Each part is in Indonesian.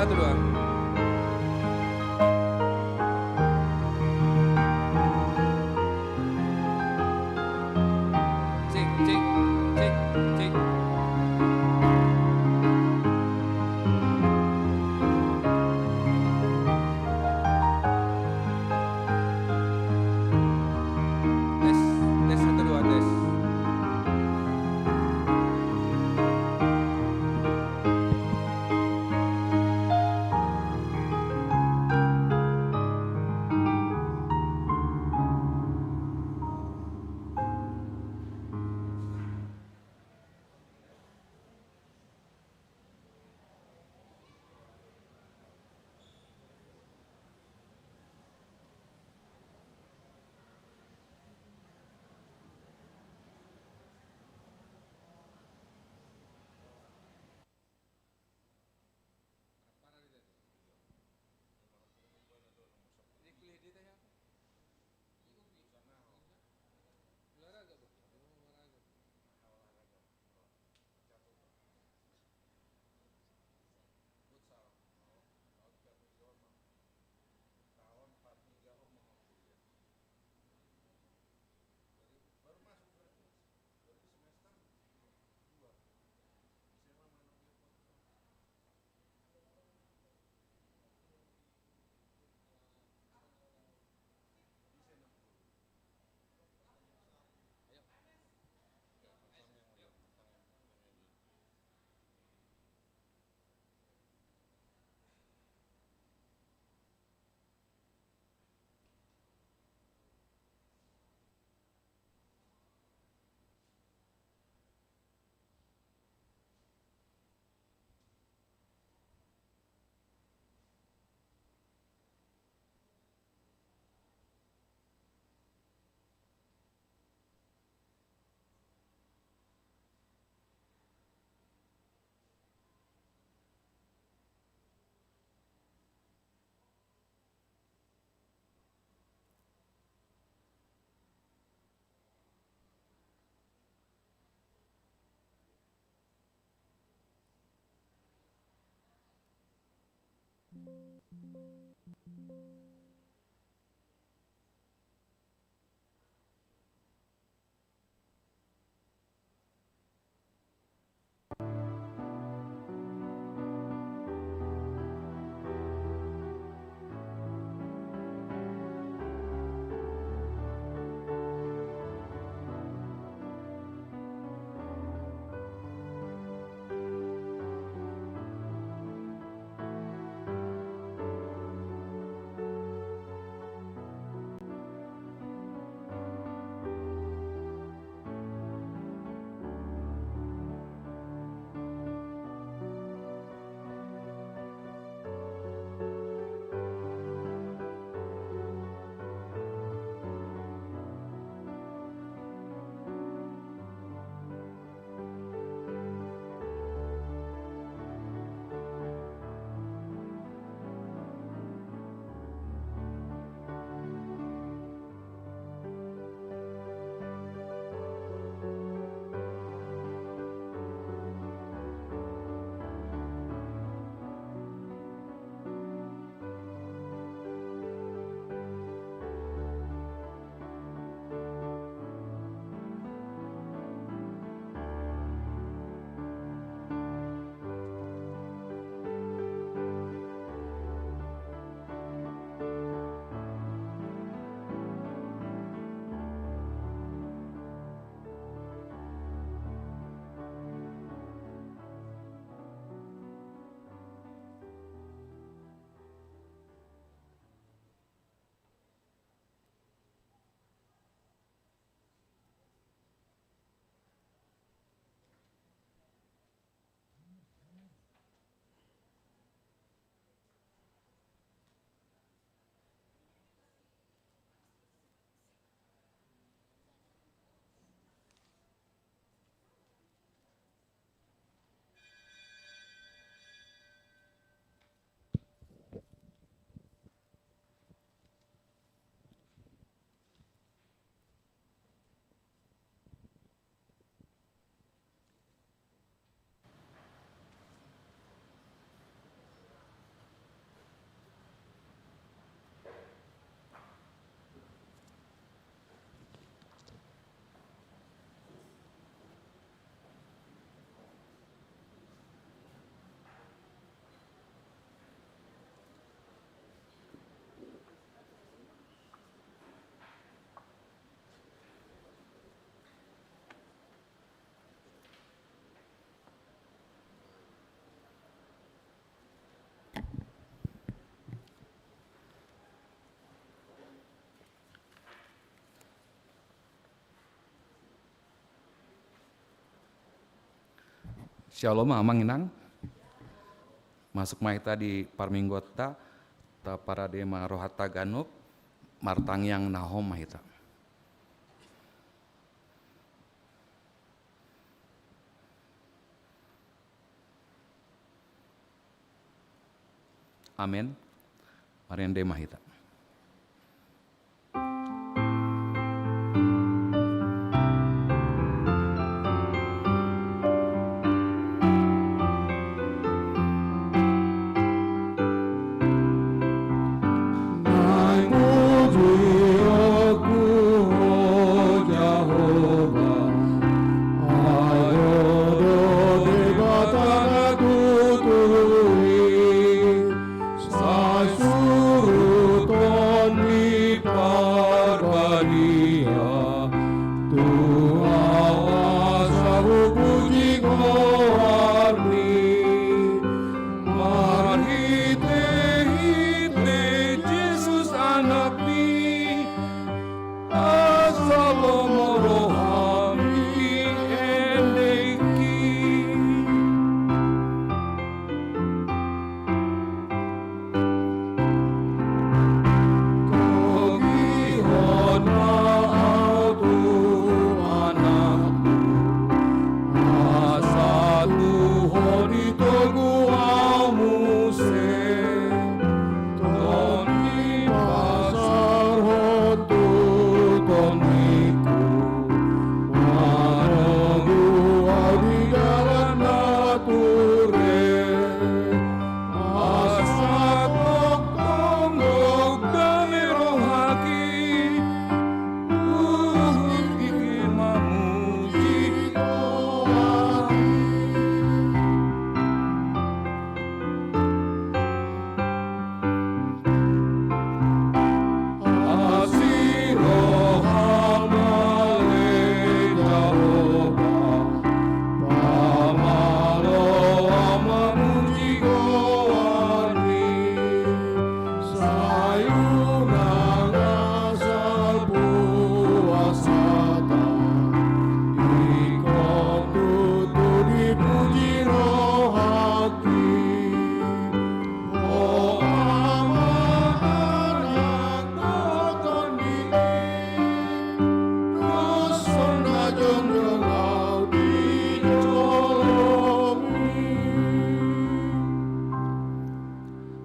satu dua. Cek cek cek cek. Tes tes satu dua tes. Shalom amanginang. Masuk mahita di parminggota ta paradema rohata ganup martang yang nahom mahita. Amin. Mariande mahita.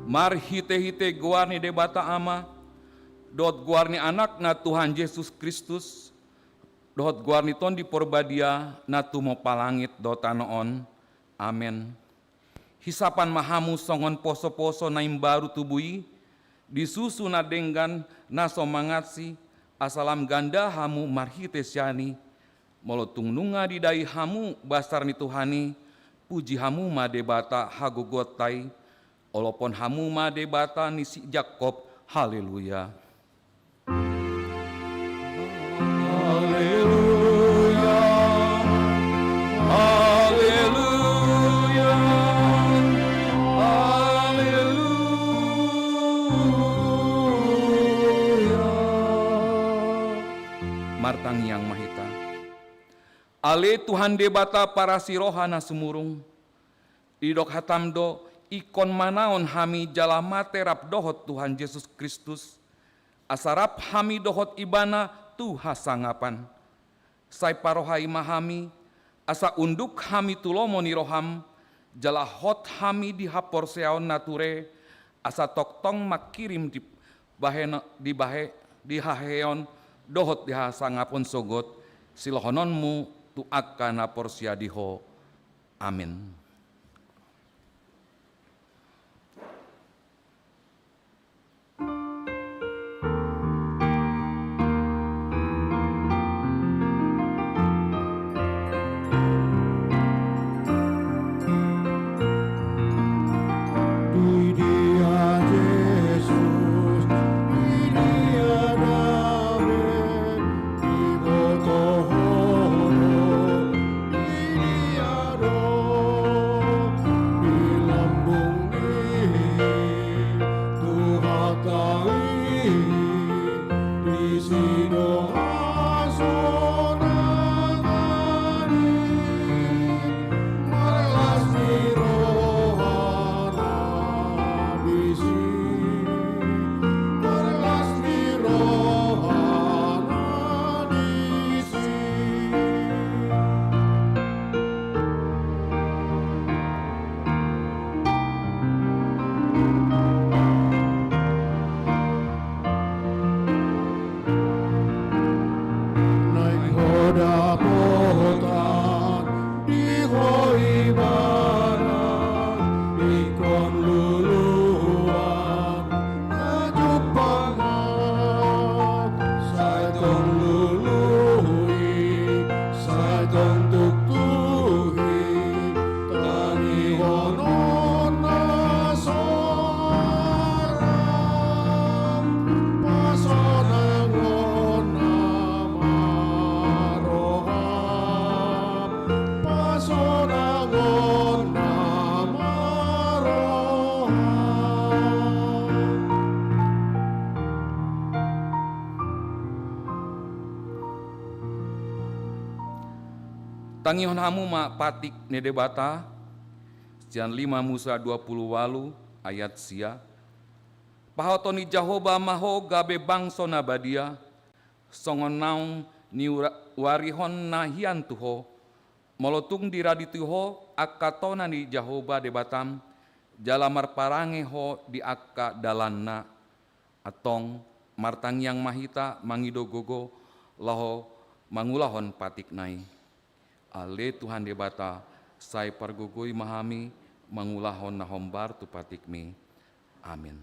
Mar hite-hite guarni debata ama, dot guarni anak na Tuhan Yesus Kristus, dot guarni ton di porbadia na tumo palangit dot anoon, amen. Hisapan mahamu songon poso-poso na imbaru tubui, disusu na denggan na somangatsi, asalam ganda hamu marhite syani, molotung nunga didai hamu basar ni Tuhani, puji hamu ma debata hagogotai, Olopon hamu ma debata ni si Jakob, haleluya. Haleluya, haleluya, haleluya. Martang yang mahita. Ale Tuhan debata para sirohana sumurung. Idok hatamdo ikon manaon hami jalama terap dohot Tuhan Yesus Kristus, asarap hami dohot ibana tuha sangapan, sai parohai mahami, asa unduk hami tulomo ni roham, jalahot hami di hapor seaon nature, asa toktong makirim di haheon dohot di hasangapon sogot, silohononmu tu akana porsiadiho, amin. Oh Tangihon hamu ma patik ne debata, sian 5 Musa 28 ayat sia. Pahotoni Jahoba maho gabe bangso na badia, songon naung ni warihon na hian tuho, molotung diradi tuho akatona ni Jahoba debatam, jalamar parange ho di akka dalanna, atong martang yang mahita mangido gogo laho mangulahon patik nai. Ale Tuhan debata, sai pargogoi mahami mangulahon na hombar tu patikmi. Amin.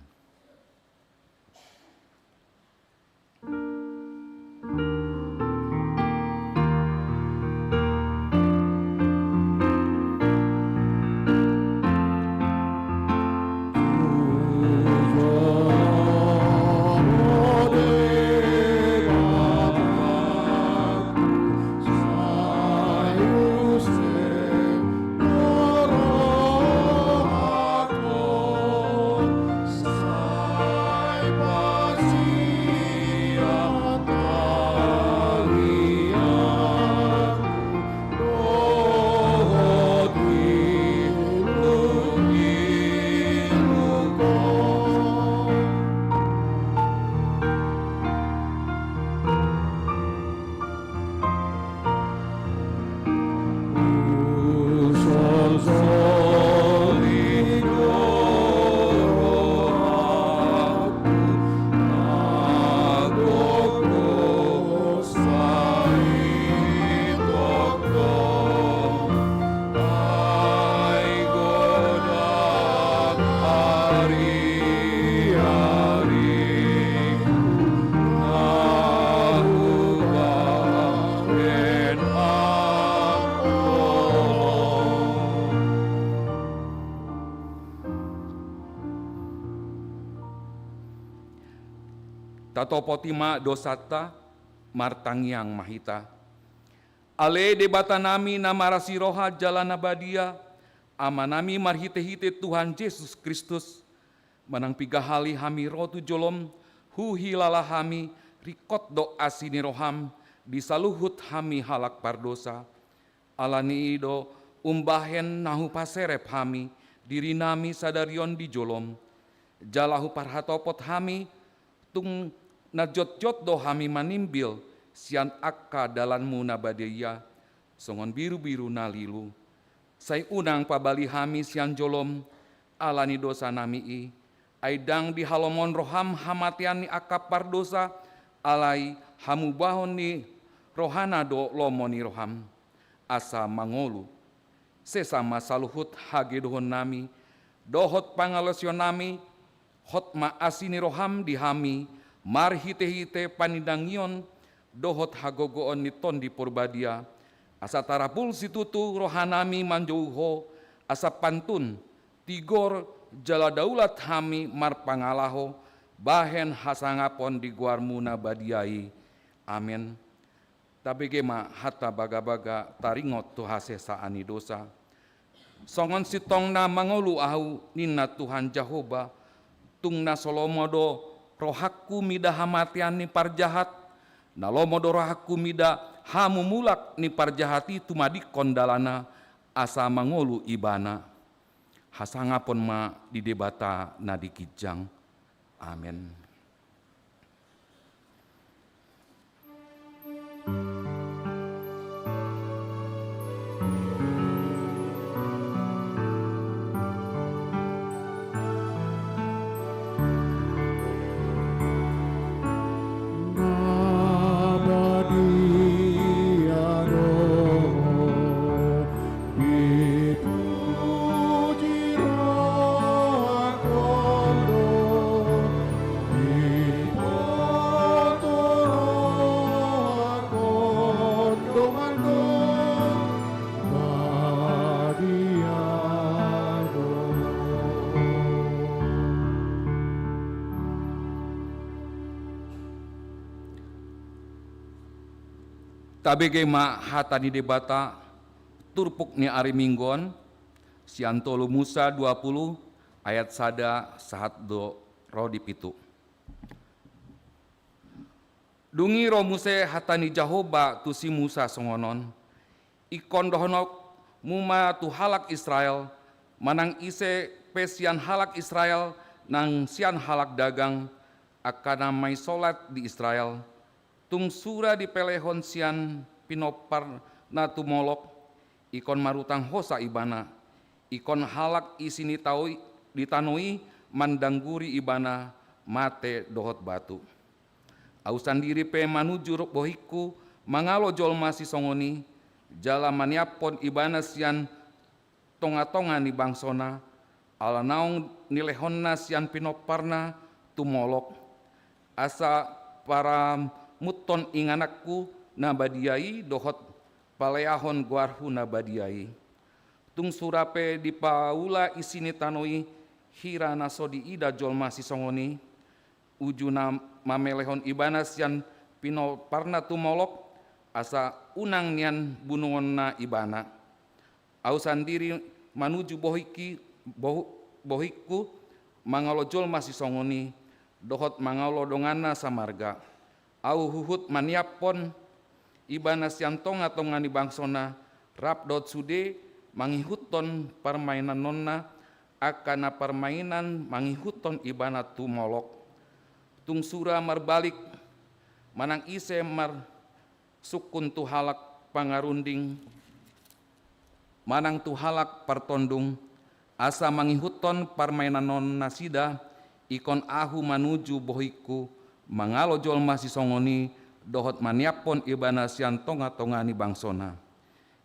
Tatopotima dosata martangiang mahita. Ale debata nami namarasi roha jalana badia, amanami marhite-hite Tuhan Yesus Kristus, manang pigahali hami rotu jolom, huhilala hami rikot do asini roham, disaluhut hami halak pardosa, alani ido umbahen nahu paserep hami, diri nami sadarion di jolom, jalahu parhatopot hami, tung najot-jot do hami manimbil, sian akka dalanmu nabadeya, songon biru-biru nalilu. Sai unang pabali hami sian jolom, alani dosa nami i, aidang di halomon roham hamatian ni akap pardosa, alai hamu bahon ni rohana do lomoni roham, asa mangolu. Sesama saluhut hage dohon nami, dohot pangalosyon nami, hot maasini roham di hami, marhite-hite panindangion, dohot hagogoon ni tondi purbadia, asa tarapul situtu rohanami manjauho, asa pantun, tigor jala daulat hami marpangalaho, bahen hasangapon di guarmu nabadiai. Amin. Tapi gema hata baga-baga taringot tu hasesa ani dosa. Songon sitong na mangolu ahu nina Tuhan Jahoba, tung na solomodo rohaku mida hamatian ni parjahat, nalomodo rohaku mida hamu mulak ni parjahati tumadik kondalana, asa mangolu ibana. Hasangapon ma di debata na dikijang. Amin. Tabege ma hata ni debata turpuk ni ari minggon siantolu Musa 20 ayat sada sahat do rodi pitu. Dungi ro Muse hata ni Jahoba tu si Musa songonon, ikon dohonok muma tu halak Israel, manang ise pesian halak Israel, nang sian halak dagang, akan namai solat di Israel, tung sura di pelehon sian pinopar na tumolok, ikon marutang hosa ibana, ikon halak isini taui ditanui mandangguri ibana mate dohot batu. Au sandiri pe manuju bohiku mangalo jolma si songoni, jala maniapon ibana sian tonga-tonga ni bangsona, ala naung nilehonna sian pinoparna tumolok, asa para muton inganakku nabadiai dohot paleahon guarhu nabadiai. Tung surape di paula isini tanoi hira nasodi ida jolma si songoni, ujuna mamelehon ibana sian pino parna tumolok, asa unang nian bunungon na ibana. Au sandiri manuju bohiku mangalo jolma si songoni, dohot mangalo dongana samarga. Au huhut maniapon ibana sian tonga-tonga ni bangsona, rap dot sude mangihuton permainan nonna, akana permainan mangihuton ibana tumolok. Tung sura marbalik manang ise mar sukun tu halak pangarunding, manang tu halak partondung, asa mangihuton permainan nonna sida, ikon ahu manuju bohiku mangalo jolma si songoni, dohot maniapon ibana sian tonga-tonga ni bangsona.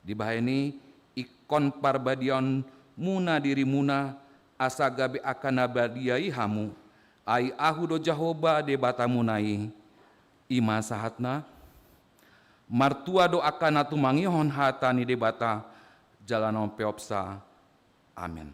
Di bahani ikon parbadion muna diri muna, asa gabe akan nabadiai hamu, ai ahu do Jahoba de batamunai. Ima sahatna martua do akan atu mangihon hatani de bata jalanon peopsa. Amin.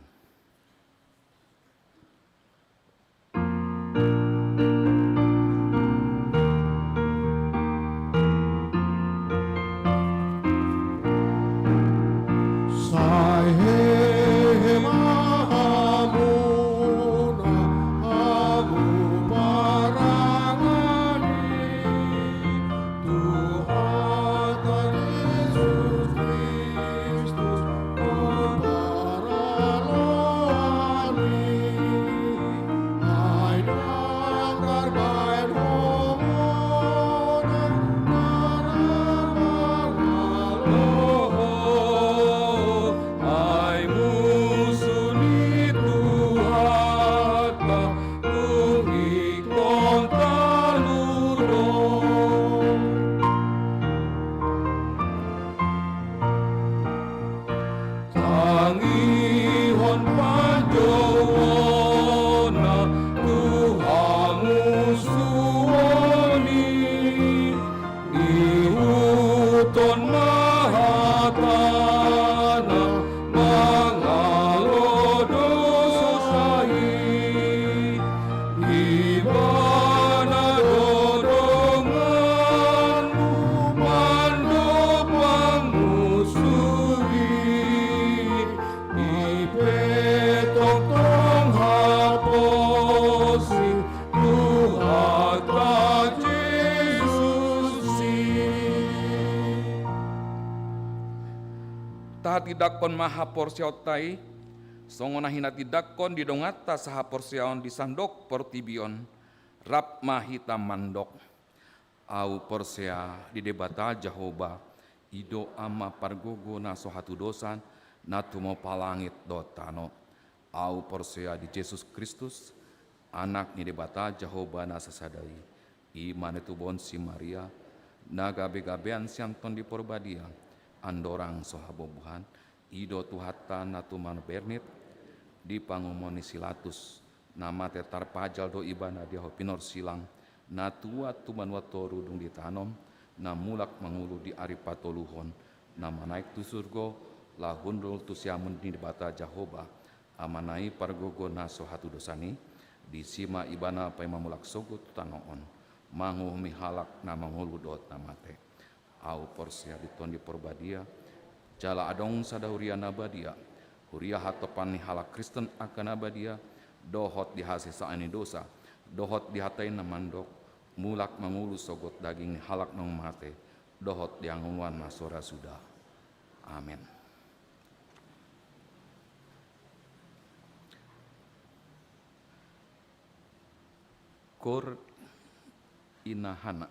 Tidakon maha porsiotai, songona hina tidakon didongata saha porsion di sandok portibion, rap mahita mandok. Au porsia di debata Jahoba, ido ama pargogo na sohatu dosan, natu mo palangit dotano. Au porsia di Yesus Kristus, anak ni debata Jahoba na sasadai, iman itu bon si Maria, nagabe-gabean sianton di porbadia, andorang sohabobuhan, ido tuhata natuman bernit, di pangumoni silatus, nama tetar pajal do ibana dia pinor silang, natua tuman watoru dung ditanom, namulak mangulu di aripatoluhon, nama naik tu surgo, lahundul tu siamun di bata Jahoba, amanai pargogo naso hatu dosani, di sima ibana pai mamulak sogo tu tanoon, manguhmi halak nama ngulu dot namate. Au porsia diton di porbadia, jala adong sadahuria nabadia, huria hatopan ni halak Kristen akan nabadia, dohot di hasisa ani dosa, dohot di hatai namandok, mulak mangulu sogot daging ni halak nong mate, dohot di angungwan masora sudah. Amin. Kor Inahana.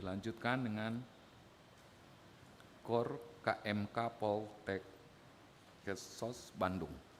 Dilanjutkan dengan Kor KMK Poltek Kesos Bandung.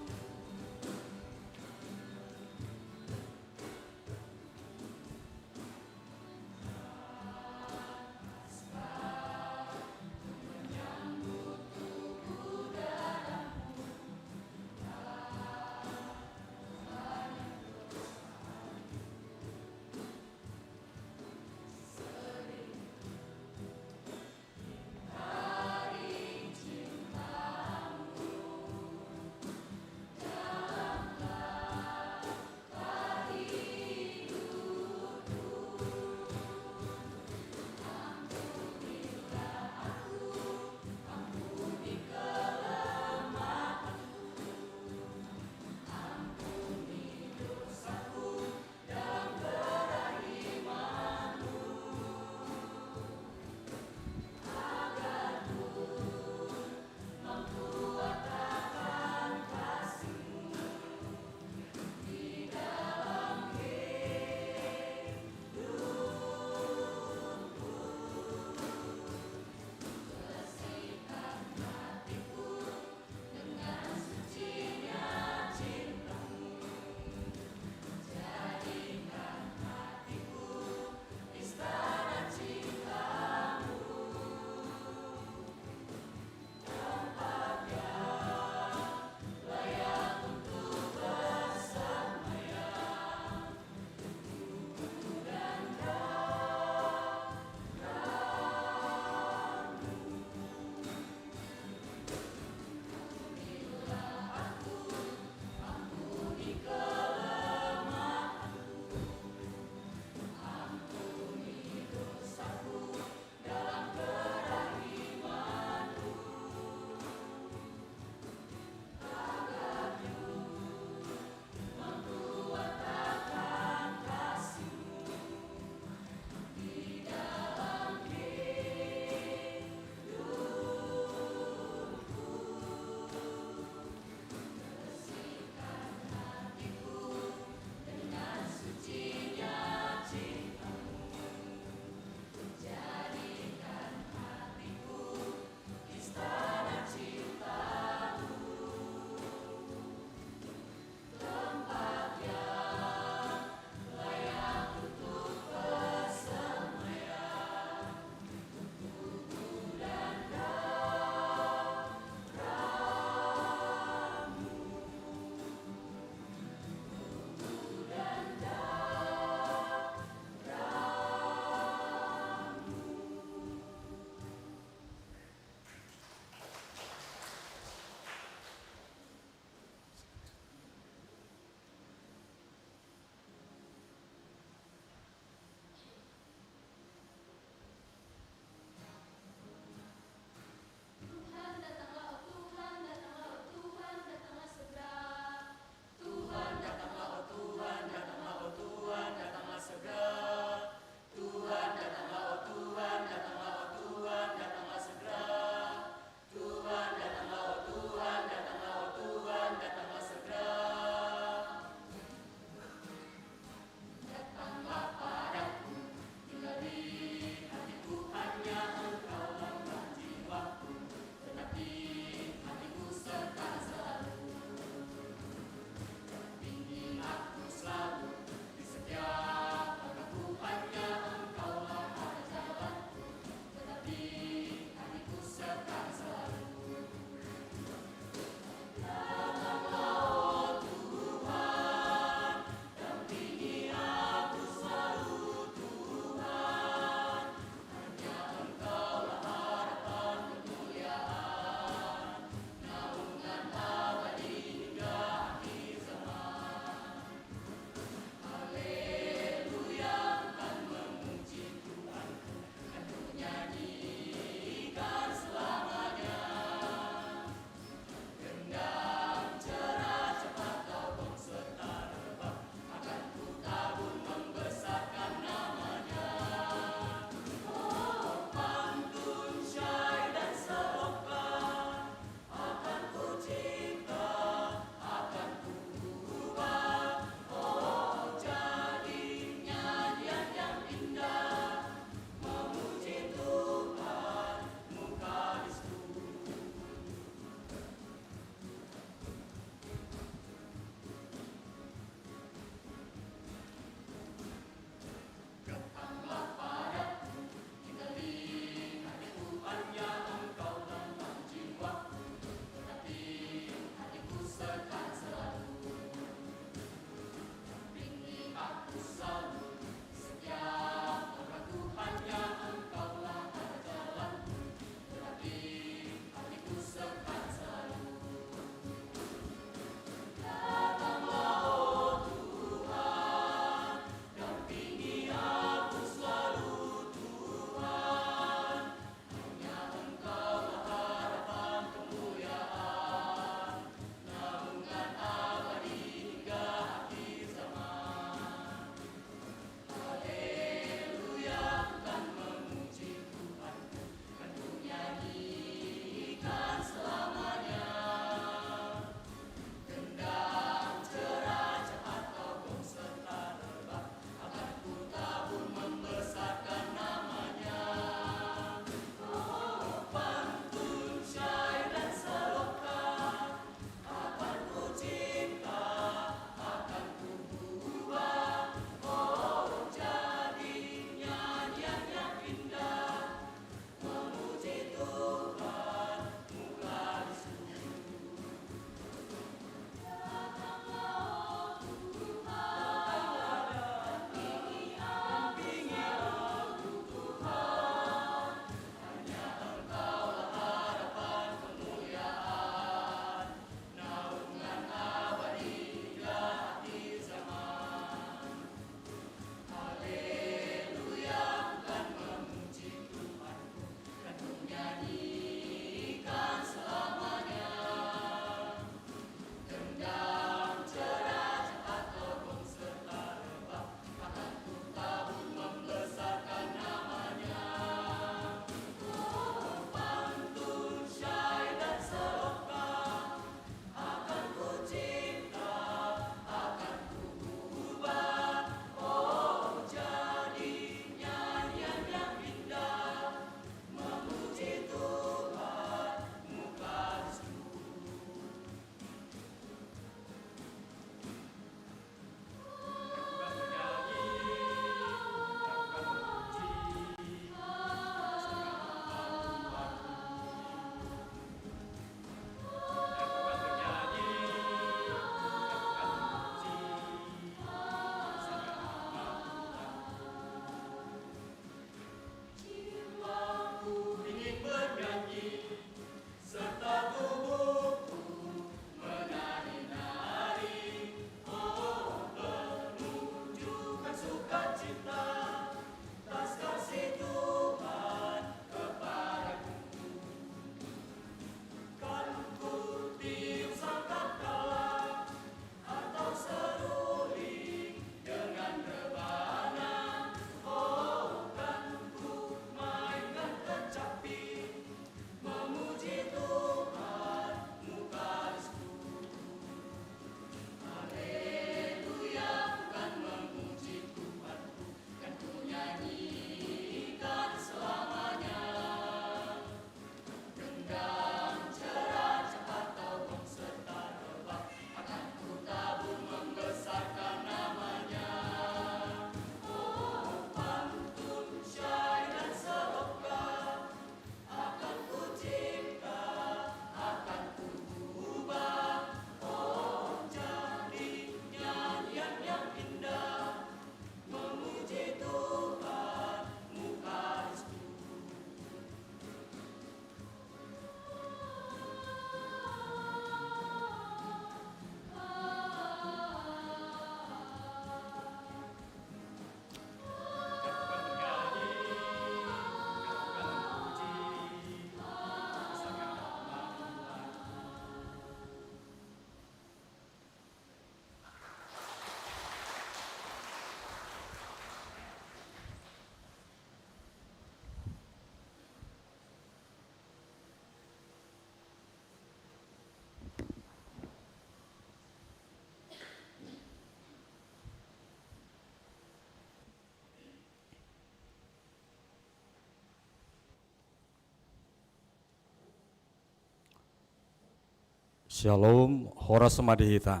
Shalom, hora semadihita.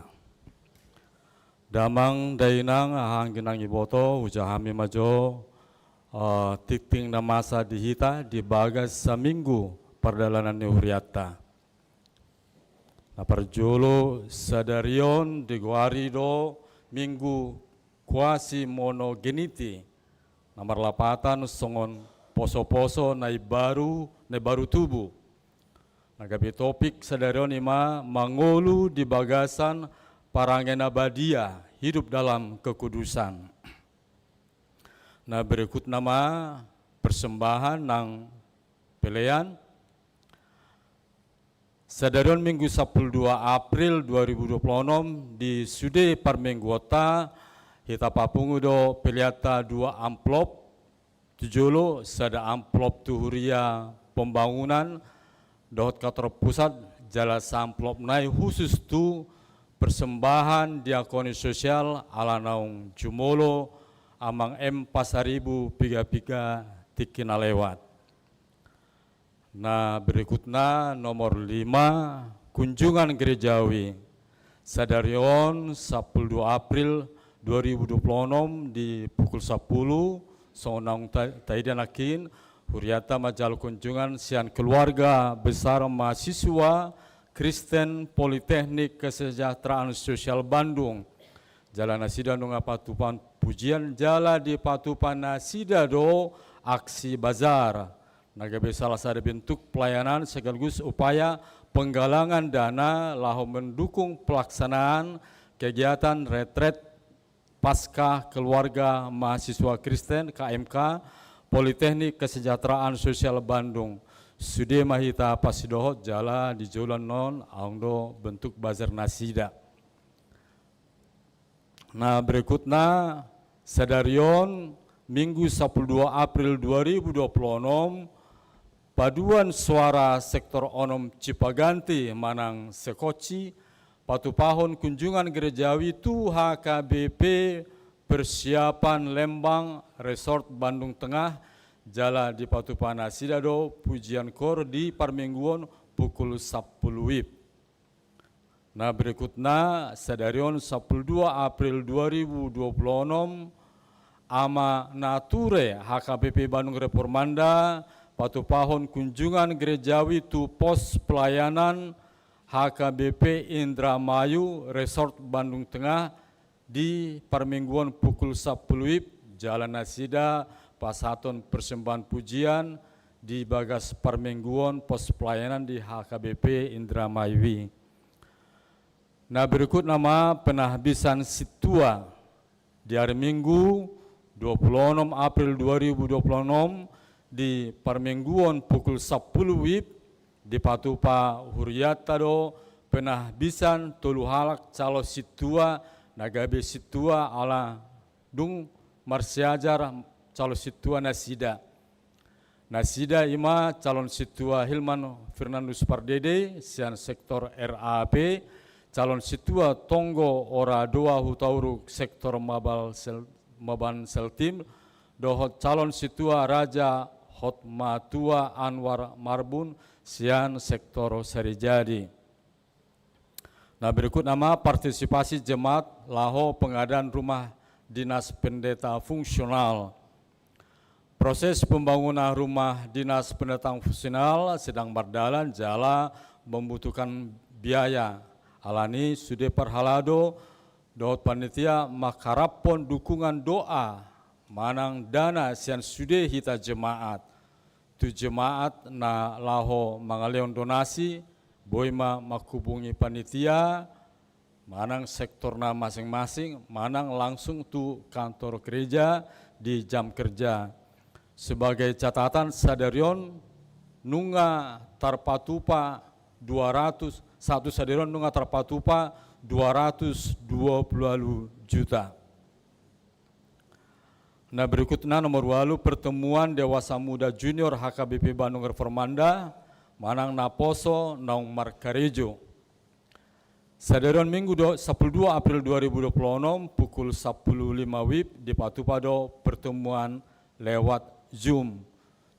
Damang dainang hangginang iboto ujahami majo tikting na masa dihita di bagas sa minggu perdalanan ni Huriata. Na perjolo sadarion di guarido minggu kuasi monogeniti. Nomor lapatan songon poso-poso na baru tubuh. Nagabi topik sadarion ima mangolu di bagasan parangen abadia hidup dalam kekudusan. Nah berikut nama persembahan nang pilihan. Sadarion minggu 12 April 2026 di Sude Parmenggota hita papungudo peliata 2 amplop tujolo sada amplop tuhuria pembangunan dohot kantor pusat jala samplop nai khusus tu persembahan diakoni sosial ala naung jumolo amang pasaribu piga-piga tikina lewat. Nah berikutnya nomor 5 kunjungan gerejawi sadarion 12 April 2026 di pukul 10 sonang taidanakin Huriata majal kunjungan sian keluarga besar mahasiswa Kristen Politeknik Kesejahteraan Sosial Bandung. Jalan nasida nunga patupan pujian jala di patupan nasida do aksi bazar. Nagabe salah satu bentuk pelayanan sekaligus upaya penggalangan dana lahu mendukung pelaksanaan kegiatan retret pasca keluarga mahasiswa Kristen KMK Politeknik Kesejahteraan Sosial Bandung. Sude mahita pasidohot jala di jalan non angdo bentuk bazar nasida. Nah berikutnya sadarion minggu 12 April 2026 paduan suara sektor onom Cipaganti Manang Sekoci patupahon kunjungan gerejawi tu HKBP persiapan Lembang Resort Bandung Tengah jala di patupana sidado pujian kor di Parmingguon pukul 10 WIB. Nah berikutnya sadarion 12 April 2026 ama nature HKBP Bandung Reformanda patupahon kunjungan gerejawi tu pos pelayanan HKBP Indramayu Resort Bandung Tengah di Parmingguon pukul 10 WIB Jalan Nasida pasaton persembahan pujian di bagas Parmingguon pos pelayanan di HKBP Indramayu. Nah berikut nama penahbisan situa di hari Minggu 26 April 2026 di Parmingguon pukul 10 WIB di Patupa Huriata do penahbisan tolu halak calo situa nagabe situa ala dung marsiajar calo situa nasida. Nasida ima calon situa Hilman Fernandus Pardede sian sektor RAP, calon situa Tonggo Ora Doa Hutauru sektor Maban Seltim, dohot calon situa Raja Hotmatua Anwar Marbun sian sektor Sarijadi. Nah berikut nama partisipasi jemaat laho pengadaan rumah dinas pendeta fungsional. Proses pembangunan rumah dinas pendeta fungsional sedang berjalan jala membutuhkan biaya. Alani sudah perhalado dohot panitia makarapon dukungan doa manang dana sian sudah hita jemaat. Tu jemaat na laho mangaleon donasi boima makubungi panitia manang sektorna masing-masing manang langsung tu kantor gereja di jam kerja. Sebagai catatan sadarion nunga tarpatupa 200 satu sadarion nunga tarpatupa 220 juta. Nah berikutnya nomor 8 pertemuan Dewasa Muda Junior HKBP Bandung Reformanda manang naposo naung markarejo. Sadarion Minggu 12 April 2026 pukul 10.05 WIB di Patupado pertemuan lewat Zoom.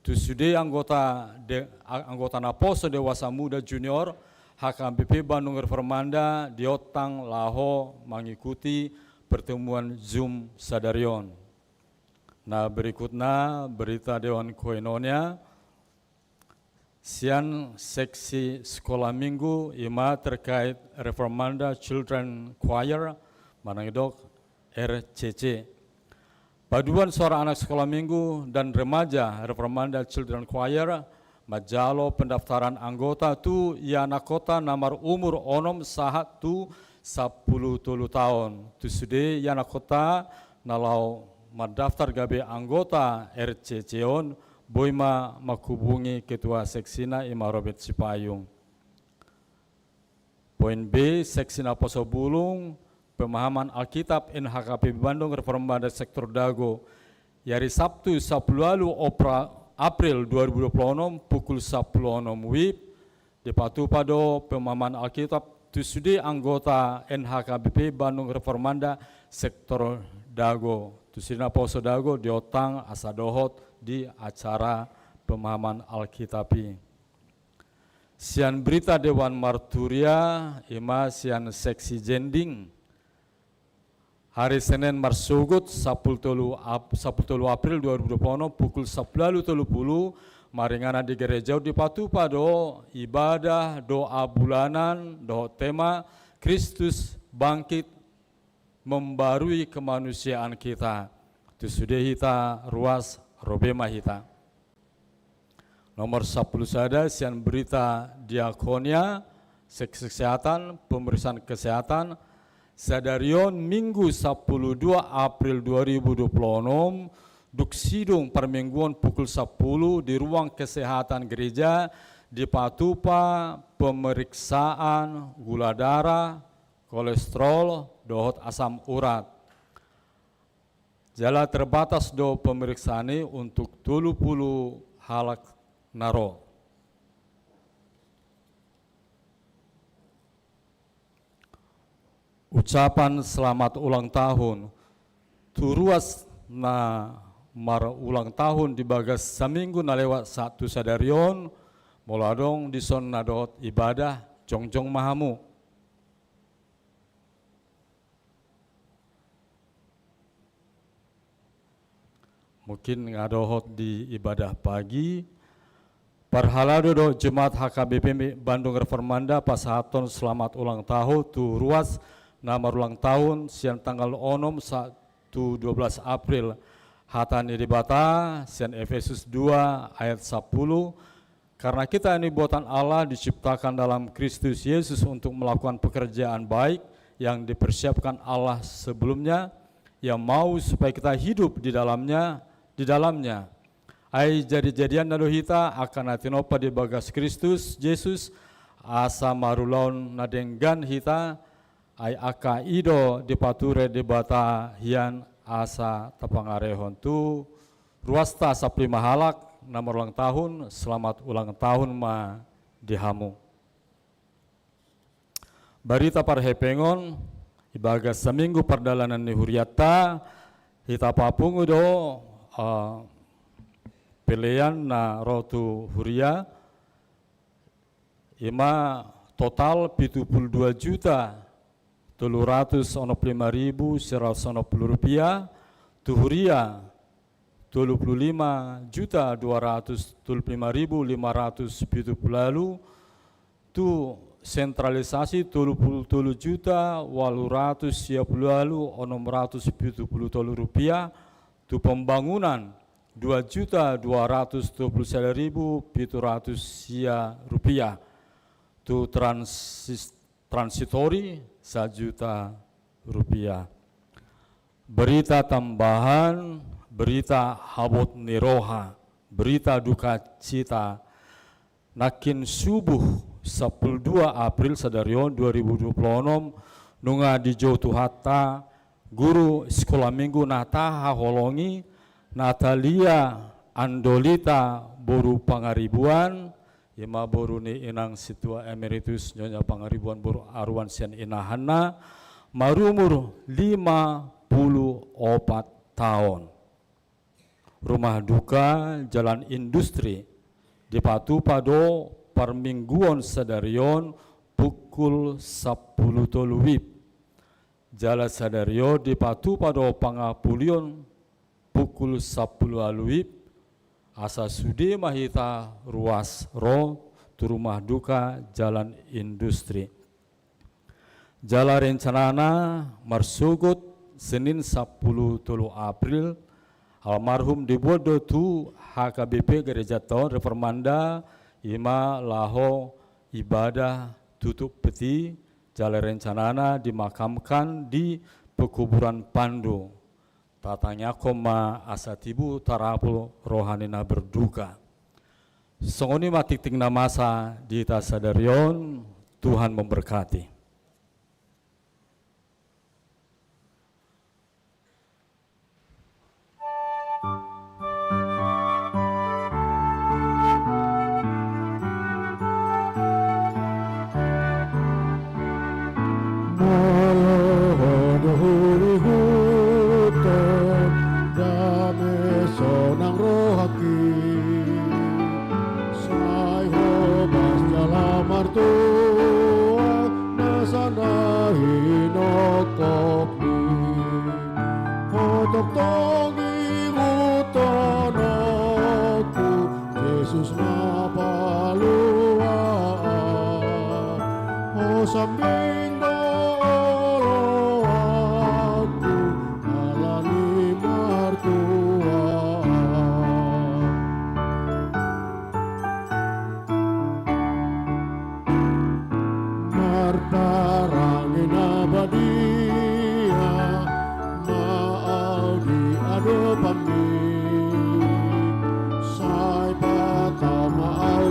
Tu sudah anggota naposo Dewasa Muda Junior HKBP Bandung Reformanda di Otang, Laho mengikuti pertemuan Zoom Sadarion. Nah, berikutnya berita Dewan Koinonia. Sian seksi sekolah minggu ima terkait Reformanda Children Choir manangidok RCC. Paduan suara anak sekolah minggu dan remaja Reformanda Children Choir majalo pendaftaran anggota tu yana kota nomor umur onom sahat tu 10 tahun. Tu sudah yana kota nalau mendaftar gabe anggota RCC on boima makubungi ketua seksina ima Robert Sipayung. Poin B, seksina Poso Bulung, pemahaman Alkitab NHKP Bandung Reformanda Sektor Dago. Hari Sabtu 10 April 2026 pukul 10 WIB di Patupado pemahaman Alkitab tusudi anggota NHKBP Bandung Reformanda Sektor Dago. Tusina Poso Dago di Otang Asadohot di acara pemahaman Alkitabi. Sian berita Dewan Marturia ima sian seksi jending. Hari Senin Marsugut 10 April 2020 pukul 11.30 maringana di gereja di Patupado ibadah doa bulanan doa tema Kristus bangkit membarui kemanusiaan kita. Itu sudah kita ruas robema kita. Nomor 10 sada sian berita diakonia kesehatan pemeriksaan kesehatan Sadarion Minggu 12 April 2026 duk sidung permingguan pukul 10 di ruang kesehatan gereja di Patupa pemeriksaan gula darah, kolesterol, dohot asam urat. Jala terbatas do pemeriksaan ini untuk 30 halak naro. Ucapan selamat ulang tahun. Turuas na mar ulang tahun di bagas seminggu na lewat satu sadarion moladong di son nadot ibadah jongjong mahamu. Mungkin ngadohot di ibadah pagi. Parhalado do Jemaat HKBP Bandung Reformanda pasahaton selamat ulang tahun tu ruas nama ulang tahun siang tanggal 12 April hatan di bata siang Efesus 2 ayat 10 karena kita ini buatan Allah diciptakan dalam Kristus Yesus untuk melakukan pekerjaan baik yang dipersiapkan Allah sebelumnya yang mau supaya kita hidup di dalamnya ai jadi-jadian nado hita akan atinopa di bagas Kristus Yesus asa marulaun nadenggan hita ai aka ido di pature di bata hian asa tapangarehon tu ruasta sapli mahalak nomor ulang tahun selamat ulang tahun ma dihamu. Barita parhepengon ibaga seminggu perdalanan ni huriata hita papungu do pilihan na rotu huria ima total 72 juta 765.160 rupiah, tuhuria 25.225.570 tu sentralisasi 37.860.670 rupiah, tu pembangunan 2.221.700 rupiah, tu transitori 1 juta rupiah. Berita tambahan, berita habot niroha, berita duka cita. Nakin subuh 12 April sadarion 2026 nunga di Jotu Hatta guru sekolah minggu nataha holongi Natalia Andolita boru pangaribuan ima boru ni inang situa emeritus nyonya pangaribuan boru aruan sian inahana marumur 54 tahun. Rumah duka Jalan Industri di Patupado permingguan sadarion pukul 10 toluwib. Jala sadario dipatu pada pangapulion pukul 10 aluib. Asa sudi mahita ruas ro tu rumah duka Jalan Industri. Jala rencanana marsugut Senin 10 April almarhum dibodo tu HKBP Gereja Tahun Reformanda ima laho ibadah tutup peti. Jala rencanana dimakamkan di pekuburan Pandu. Tatanya koma asatibu tarapul rohanina berduka. Songoni matik tingna masa di tasadarion, Tuhan memberkati. Yesus mapalua sambing dolo aku alani martua marparangin abadia maau di adopami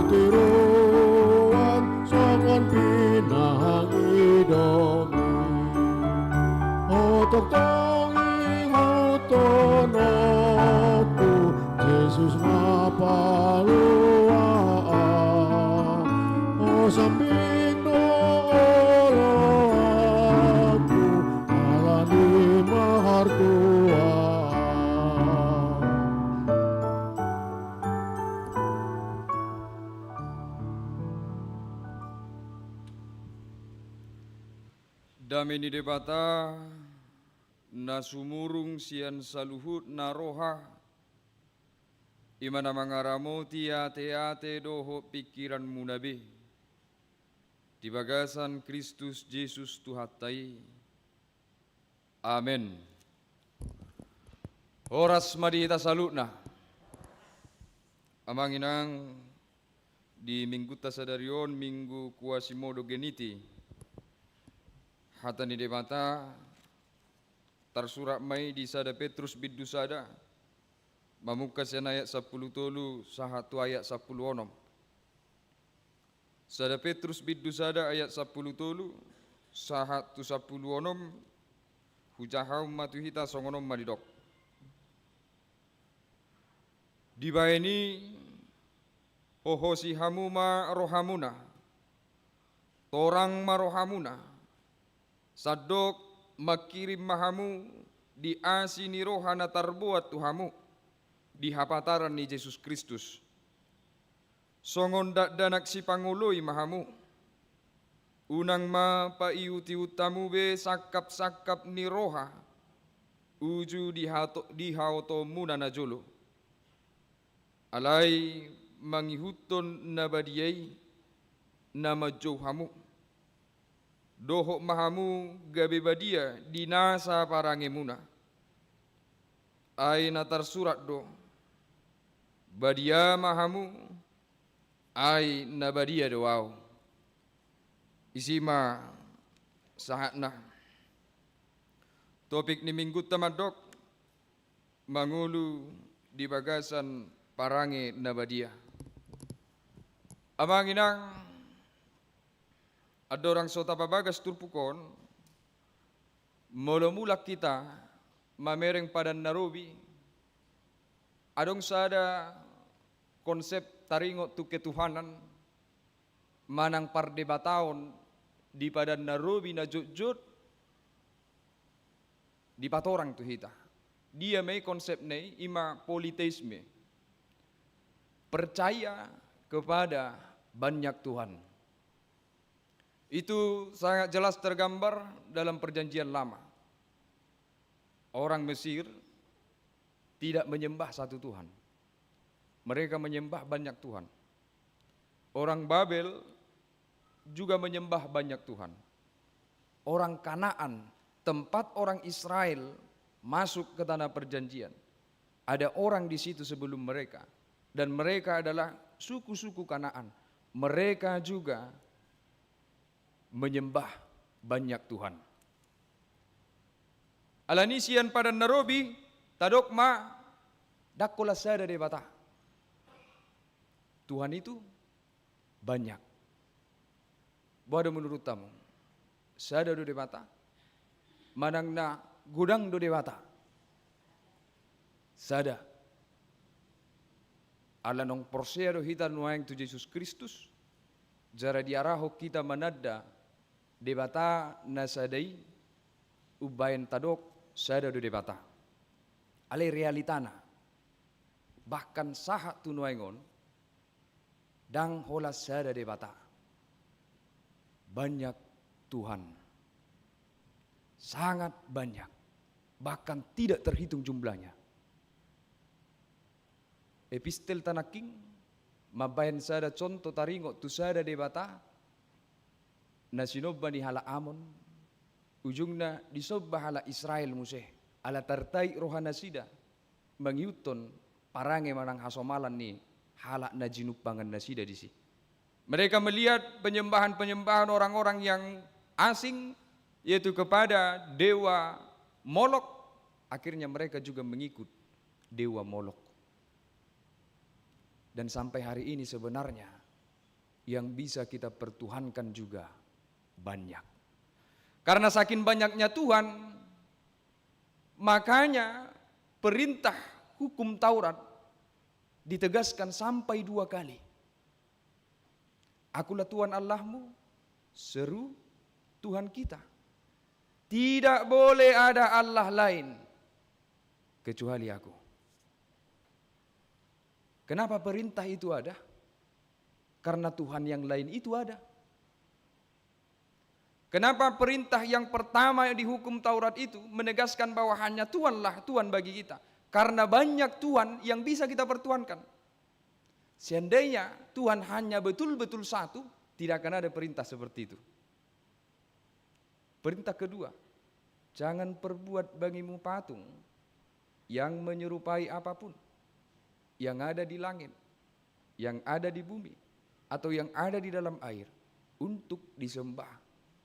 tiruan songon pinang idomi otok tongi utonoku Yesus mapalua o sambing olo aku alani mahartua. Dameni debata nasumurung sian saluhut naroha imana mangaramu ate doho pikiran munabe di bagasan Kristus Yesus Tuhatai. Amin. Horas madita salutna amanginang di minggu tasadarion minggu kuasimodo geniti hata ni debata tersurat mai di sada Petrus biddu sada mamukas ayat 10 tolu sahatu ayat 10 onom. Sada Petrus biddu sada ayat 10 tolu sahatu 10 onom hujahau matuhita songonom madidok. Dibaini ohosi hamuma rohamuna torang marohamuna sadok makirim mahamu di asini rohana tarbuat Tuhamu di hapataran ni Yesus Kristus. Songon dak danak si pangului mahamu unang ma paiuti utamu be sakap ni roha uju di haoto muna na jolo. Alai mangihuton nabadiai nama Johamu. Dohok mahamu gabe badia dinasa parangemuna. Ai natar surat do. Badia mahamu ai nabadia doau. Isima sahatna. Topik ni minggu tamadok mangulu di bagasan parange nabadia. Amanginang ada orang sota babagas turpukon mulak kita mamereng pada narobi adong sada konsep taringo tu ketuhanan manang pardebataon di pada narobi na jut di patorang tu hita dia may konsep nei ima politeisme percaya kepada banyak Tuhan. Itu sangat jelas tergambar dalam perjanjian lama. Orang Mesir tidak menyembah satu Tuhan. Mereka menyembah banyak Tuhan. Orang Babel juga menyembah banyak Tuhan. Orang Kanaan, tempat orang Israel masuk ke tanah perjanjian, ada orang di situ sebelum mereka. Dan mereka adalah suku-suku Kanaan. Mereka juga menyembah banyak Tuhan. Alanisian pada Nairobi, tadokma dakola sada de bata. Tuhan itu banyak. Bada menurut tamu, sada do de bata, manang na gudang do de bata. Sada. Alanong porseado hita nuaing tu Jesus Kristus, jara diaraho kita manada debata nasadai ubayan tadok sada do debata ale realitana bahkan saha tunuaingon dang hola sada debata banyak Tuhan, sangat banyak, bahkan tidak terhitung jumlahnya. Epistel tanaking mabayan sada contoh taringo tu sada debata na sinobba ni hala Amon, ujungna disobba hala Israel museh, ala tartai rohana sida, mangyuton parange manang hasomalan ni hala na jinupangan na sida disi. Mereka melihat penyembahan-penyembahan orang-orang yang asing, yaitu kepada dewa Molok, akhirnya mereka juga mengikut dewa Molok. Dan sampai hari ini sebenarnya yang bisa kita pertuhankan juga banyak. Karena saking banyaknya Tuhan, makanya perintah hukum Taurat ditegaskan sampai 2 kali. Akulah Tuhan Allahmu, seru Tuhan kita. Tidak boleh ada Allah lain kecuali aku. Kenapa perintah itu ada? Karena Tuhan yang lain itu ada. Kenapa perintah yang pertama yang dihukum Taurat itu menegaskan bahwa hanya Tuhanlah Tuhan bagi kita? Karena banyak Tuhan yang bisa kita pertuhankan. Seandainya Tuhan hanya betul-betul satu, tidak akan ada perintah seperti itu. Perintah kedua, jangan perbuat bagimu patung yang menyerupai apapun yang ada di langit, yang ada di bumi, atau yang ada di dalam air, untuk disembah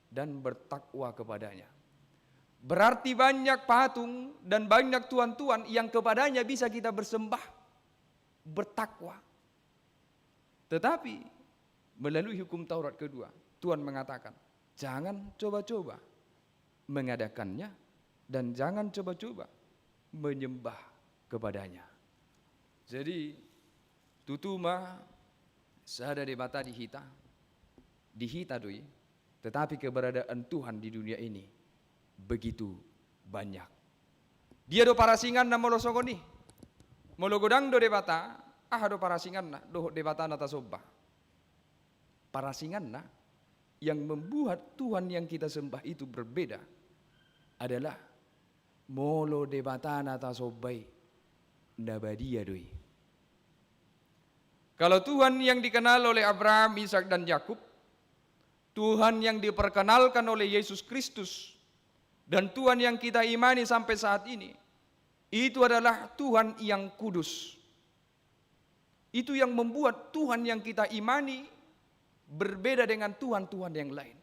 dan bertakwa kepadanya. Berarti banyak patung dan banyak tuhan-tuhan yang kepadanya bisa kita bersembah, bertakwa. Tetapi melalui hukum Taurat kedua, Tuhan mengatakan, jangan coba-coba mengadakannya dan jangan coba-coba menyembah kepadanya. Jadi tutuma sada debata dihita doi, tetapi keberadaan Tuhan di dunia ini begitu banyak. Dia do parasingan na molosogoni, mologodang do debata, do parasingan na do debata na tasobba. Parasingan na yang membuat Tuhan yang kita sembah itu berbeda adalah molo debata na tasobbai nabadia doi. Kalau Tuhan yang dikenal oleh Abraham, Ishak dan Yakub, Tuhan yang diperkenalkan oleh Yesus Kristus, dan Tuhan yang kita imani sampai saat ini, itu adalah Tuhan yang kudus. Itu yang membuat Tuhan yang kita imani berbeda dengan Tuhan-Tuhan yang lain.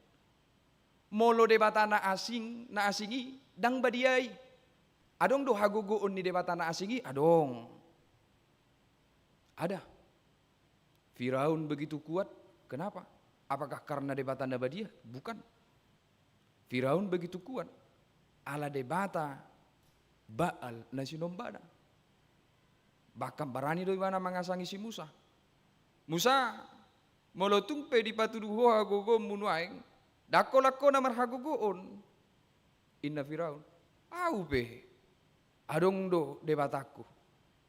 Molo debata na asingi dang badiai. Adong do haguguun ni debata na asingi, adong. Ada. Firaun begitu kuat, kenapa? Apakah karena debata Nabadia? Bukan. Firaun begitu kuat, ala debata Baal na sinombada. Bahkan barani doi mana mengasangi si Musa. Musa molotung pe di patuduho hagogo munuaing, dako-lako na marhagogoon. Inna Firaun, au pe, adong do debataku.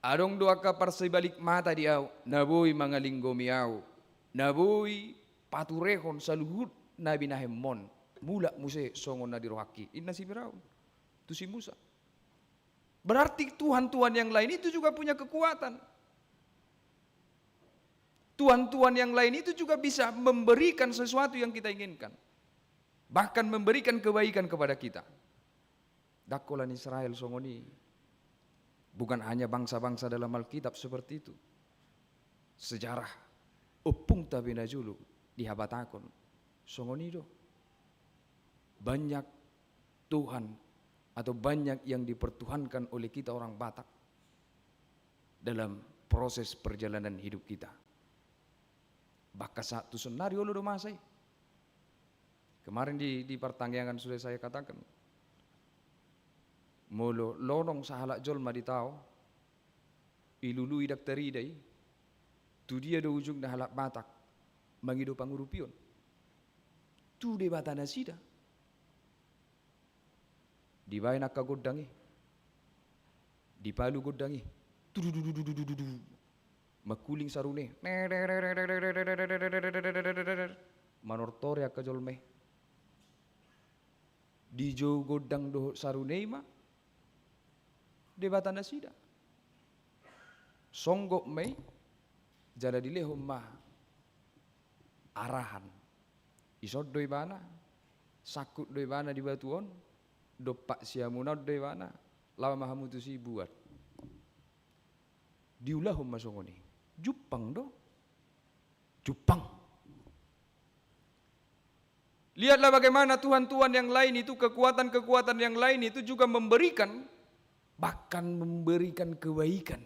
Adong doa ka parsibalik mata diaw, naboy mga linggo miaw, naboy paturehon sa luhut Nabi Nahemon, mula muse songon na dirohaki. Inna si Firaun, itu si Musa. Berarti Tuhan-Tuhan yang lain itu juga punya kekuatan. Tuhan-Tuhan yang lain itu juga bisa memberikan sesuatu yang kita inginkan. Bahkan memberikan kebaikan kepada kita. Dakolan Israel songoni. Bukan hanya bangsa-bangsa dalam Alkitab seperti itu. Sejarah opung tabi najulu dihabatakon. Songoni do. Banyak Tuhan atau banyak yang dipertuhankan oleh kita orang Batak dalam proses perjalanan hidup kita. Bahkan satu senario lo masai. Kemarin di pertanggungan sudah saya katakan. Molo lonong sahalak jolma di tao. Ilului daktari day. Tu dia do ujung na halak Batak. Mangido pangurupion. Tu de batana sida. Di bayan akka godangi. Di palu godangi. Makuling sarune. Manortore akka jolme. Di jo godang do sarune ma. Debatan nasida. Songgok mei. Jala dilehom ma. Arahan. Isod doi bana. Sakut doi bana di batuon. Dopak siamunad doi bana. Lawa mahamutu si buat. Diulahom masongoni. Jupang do. Jupang. Lihatlah bagaimana Tuhan-Tuhan yang lain itu, kekuatan-kekuatan yang lain itu juga memberikan, bahkan memberikan kebaikan.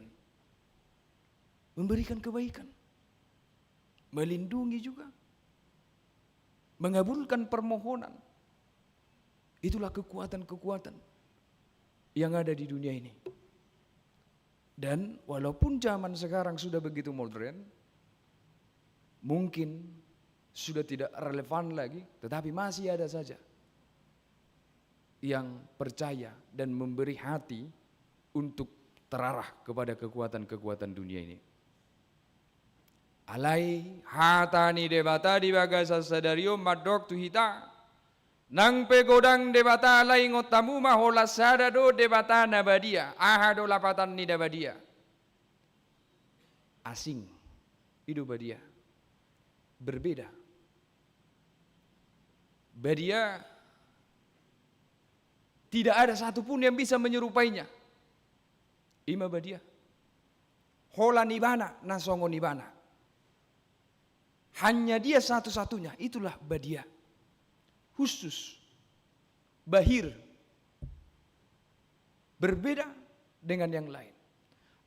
Memberikan kebaikan. Melindungi juga. Mengabulkan permohonan. Itulah kekuatan-kekuatan yang ada di dunia ini. Dan walaupun zaman sekarang sudah begitu modern, mungkin sudah tidak relevan lagi, tetapi masih ada saja yang percaya dan memberi hati untuk terarah kepada kekuatan-kekuatan dunia ini. Alai hatani debata di bagasa sadario madok tu hita nang pegodang debata alai ngotamu mahola sadado debata nabadia ahado lapatan ni dabadia asing hidup badia berbeda badia tidak ada satupun yang bisa menyerupainya ima badia hola nibana nasongo nibana. Hanya dia satu-satunya, itulah badia. Khusus, bahir, berbeda dengan yang lain.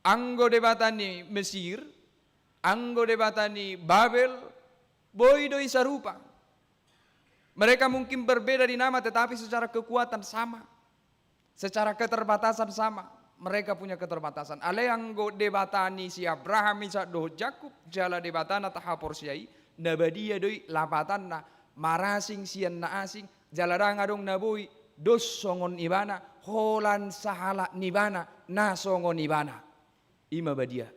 Anggo debatani Mesir, anggo debatani Babel, boidoi sarupa. Mereka mungkin berbeda di nama tetapi secara kekuatan sama. Secara keterbatasan sama. Mereka punya keterbatasan. Ale anggo debatani si Abraham Ishak doh Jakub jala debatana tahapor siai nabadia doi lapatan na marasing sian na asing jalarang adong naboi dos songon ibana holan sahala nibana na songon ibana ima badia.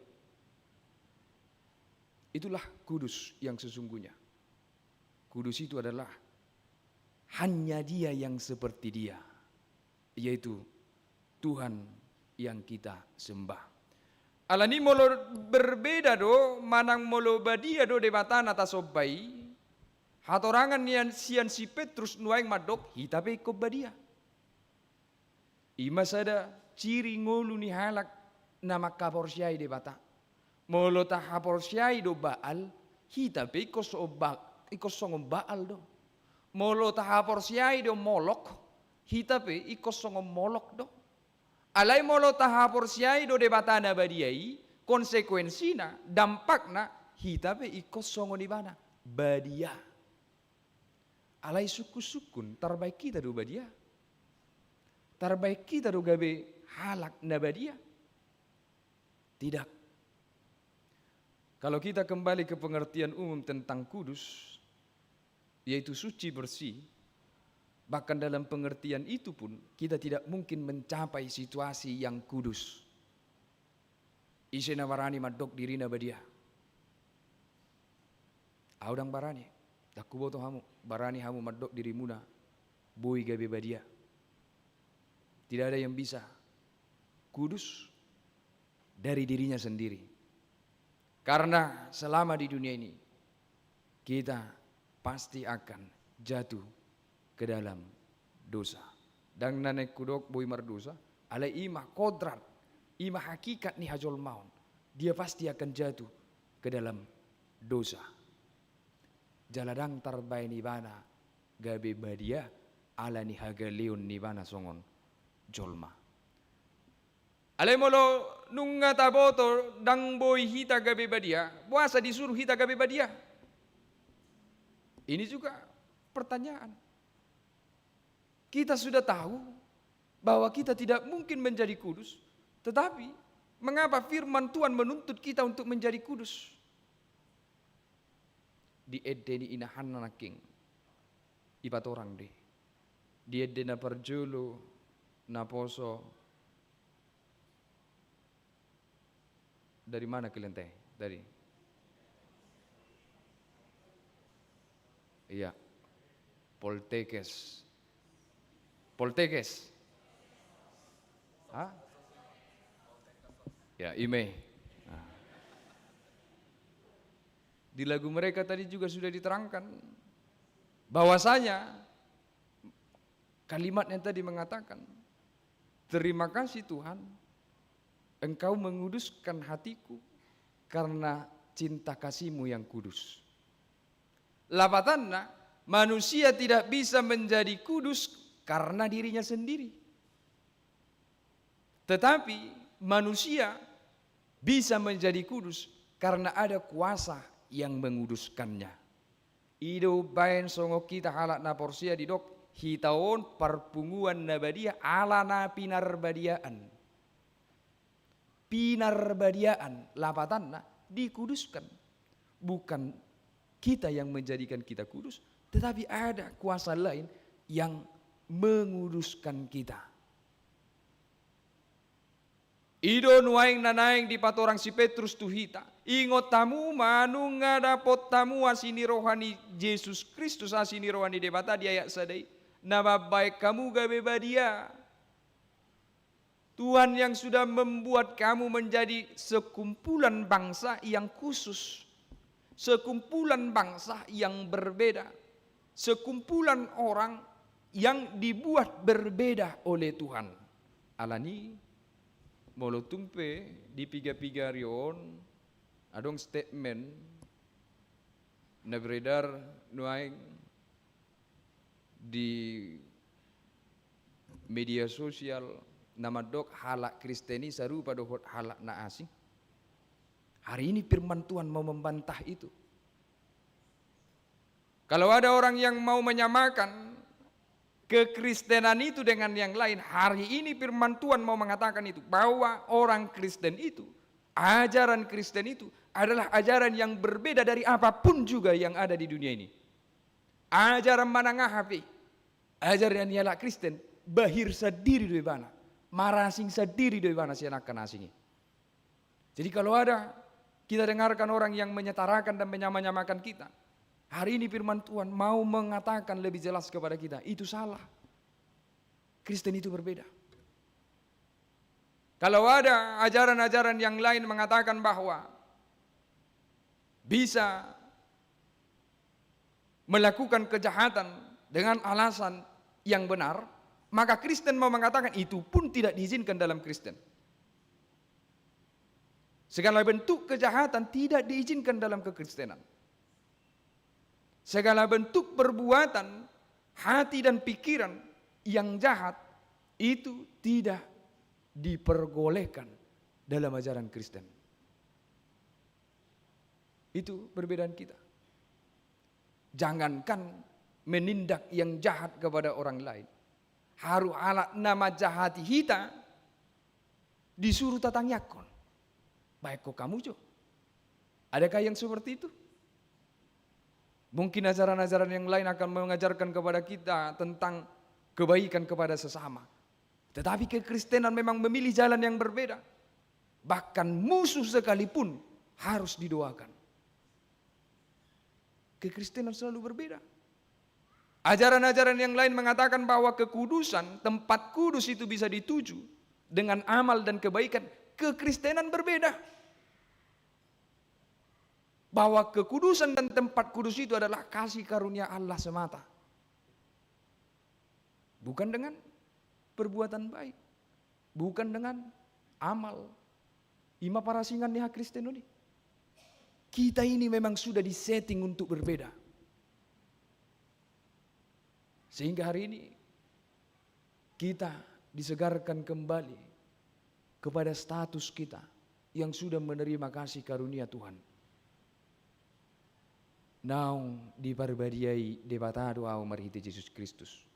Itulah kudus yang sesungguhnya. Kudus itu adalah hanya dia yang seperti dia, yaitu Tuhan yang kita sembah. Alani molo berbeda do, manang molo badia do debatan atas obai. Hatorangan nian sian si Petrus nuaing madok hitape ko badia. Ima sada ciri ngolu ni halak nama kaporsyai debata. Molo ta haporsyai do baal hitape ko songom baal do. Molo ta haporsyai do molok hitape iko songom molok do. Alai molo tahapor siai do debatana badiai konsekuensina dampakna hitape ikos songo di mana badia. Alai suku-sukun terbaik kita do badia. Terbaik kita do gabe halak na badia. Tidak. Kalau kita kembali ke pengertian umum tentang kudus, yaitu suci bersih, bahkan dalam pengertian itu pun kita tidak mungkin mencapai situasi yang kudus. Isena warani madok dirina badia. Audang barani. Daku boto hamu, barani hamu madok dirimuna, boy gabe badia. Tidak ada yang bisa kudus dari dirinya sendiri. Karena selama di dunia ini, kita pasti akan jatuh ke dalam dosa. Dan nanek kudok boy mardosa, ala ima kodrat, ima hakikat ni hajol maun. Dia pasti akan jatuh ke dalam dosa. Jaladang tarbai nibana gabe badia ala ni hagaleon nibana songon jolma. Alemolo nunga taboto dang boy hita gabe badia, puasa disuruh hita gabe badia. Ini juga pertanyaan. Kita sudah tahu bahwa kita tidak mungkin menjadi kudus, tetapi mengapa firman Tuhan menuntut kita untuk menjadi kudus? Di edeni inahan naking ipat orang deh. Di edena perjulu naposo. Dari mana kalian teh? Dari? Iya. Poltekes. Poltekes. Hah? Ya, ime. Di lagu mereka tadi juga sudah diterangkan bahwasanya kalimat yang tadi mengatakan, terima kasih Tuhan, Engkau menguduskan hatiku karena cinta kasih-Mu yang kudus. Lapatanna, manusia tidak bisa menjadi kudus karena dirinya sendiri. Tetapi manusia bisa menjadi kudus karena ada kuasa yang menguduskannya. Ido bain songo kita halak na porsia didok hitaon perpunguan nabadia ala na pinarbadiaan. Pinarbadiaan lapatanna dikuduskan. Bukan kita yang menjadikan kita kudus, tetapi ada kuasa lain yang menguduskan kita. Ido nuaing nanaing di patorang si Petrus tuhita. Ingot tamu manung ngadapot tamu asini rohani Yesus Kristus asini rohani debata dia ayak sadai. Nama baik kamu gabe badia. Tuhan yang sudah membuat kamu menjadi sekumpulan bangsa yang khusus. Sekumpulan bangsa yang berbeda. Sekumpulan orang yang dibuat berbeda oleh Tuhan. Alani molo tumpe di piga-piga rion adong statement na beredar nuaing di media sosial nama dok halak Kristeni sarupa dohot halak na asing. Hari ini firman Tuhan mau membantah itu. Kalau ada orang yang mau menyamakan kekristenan itu dengan yang lain, hari ini firman Tuhan mau mengatakan itu, bahwa orang Kristen itu, ajaran Kristen itu adalah ajaran yang berbeda dari apapun juga yang ada di dunia ini. Ajaran manangah hape, ajaran yang Kristen, bahir sadiri dari mana, marasing sadiri dari mana sianakan asingi. Jadi kalau ada kita dengarkan orang yang menyetarakan dan menyamakan kita, hari ini firman Tuhan mau mengatakan lebih jelas kepada kita, itu salah. Kristen itu berbeda. Kalau ada ajaran-ajaran yang lain mengatakan bahwa bisa melakukan kejahatan dengan alasan yang benar, maka Kristen mau mengatakan itu pun tidak diizinkan dalam Kristen. Segala bentuk kejahatan tidak diizinkan dalam kekristenan. Segala bentuk perbuatan hati dan pikiran yang jahat itu tidak diperbolehkan dalam ajaran Kristen. Itu perbedaan kita. Jangankan menindak yang jahat kepada orang lain, haru alat nama jahati hita disuruh tatang yakon. Baik kok kamu jo. Adakah yang seperti itu? Mungkin ajaran-ajaran yang lain akan mengajarkan kepada kita tentang kebaikan kepada sesama. Tetapi kekristenan memang memilih jalan yang berbeda. Bahkan musuh sekalipun harus didoakan. Kekristenan selalu berbeda. Ajaran-ajaran yang lain mengatakan bahwa kekudusan, tempat kudus itu bisa dituju dengan amal dan kebaikan. Kekristenan berbeda. Bahwa kekudusan dan tempat kudus itu adalah kasih karunia Allah semata. Bukan dengan perbuatan baik. Bukan dengan amal. Ima parasingan ni hak Kristen ini. Kita ini memang sudah disetting untuk berbeda. Sehingga hari ini kita disegarkan kembali kepada status kita yang sudah menerima kasih karunia Tuhan. Naung diparbadiai debatado au marhiti Yesus Kristus.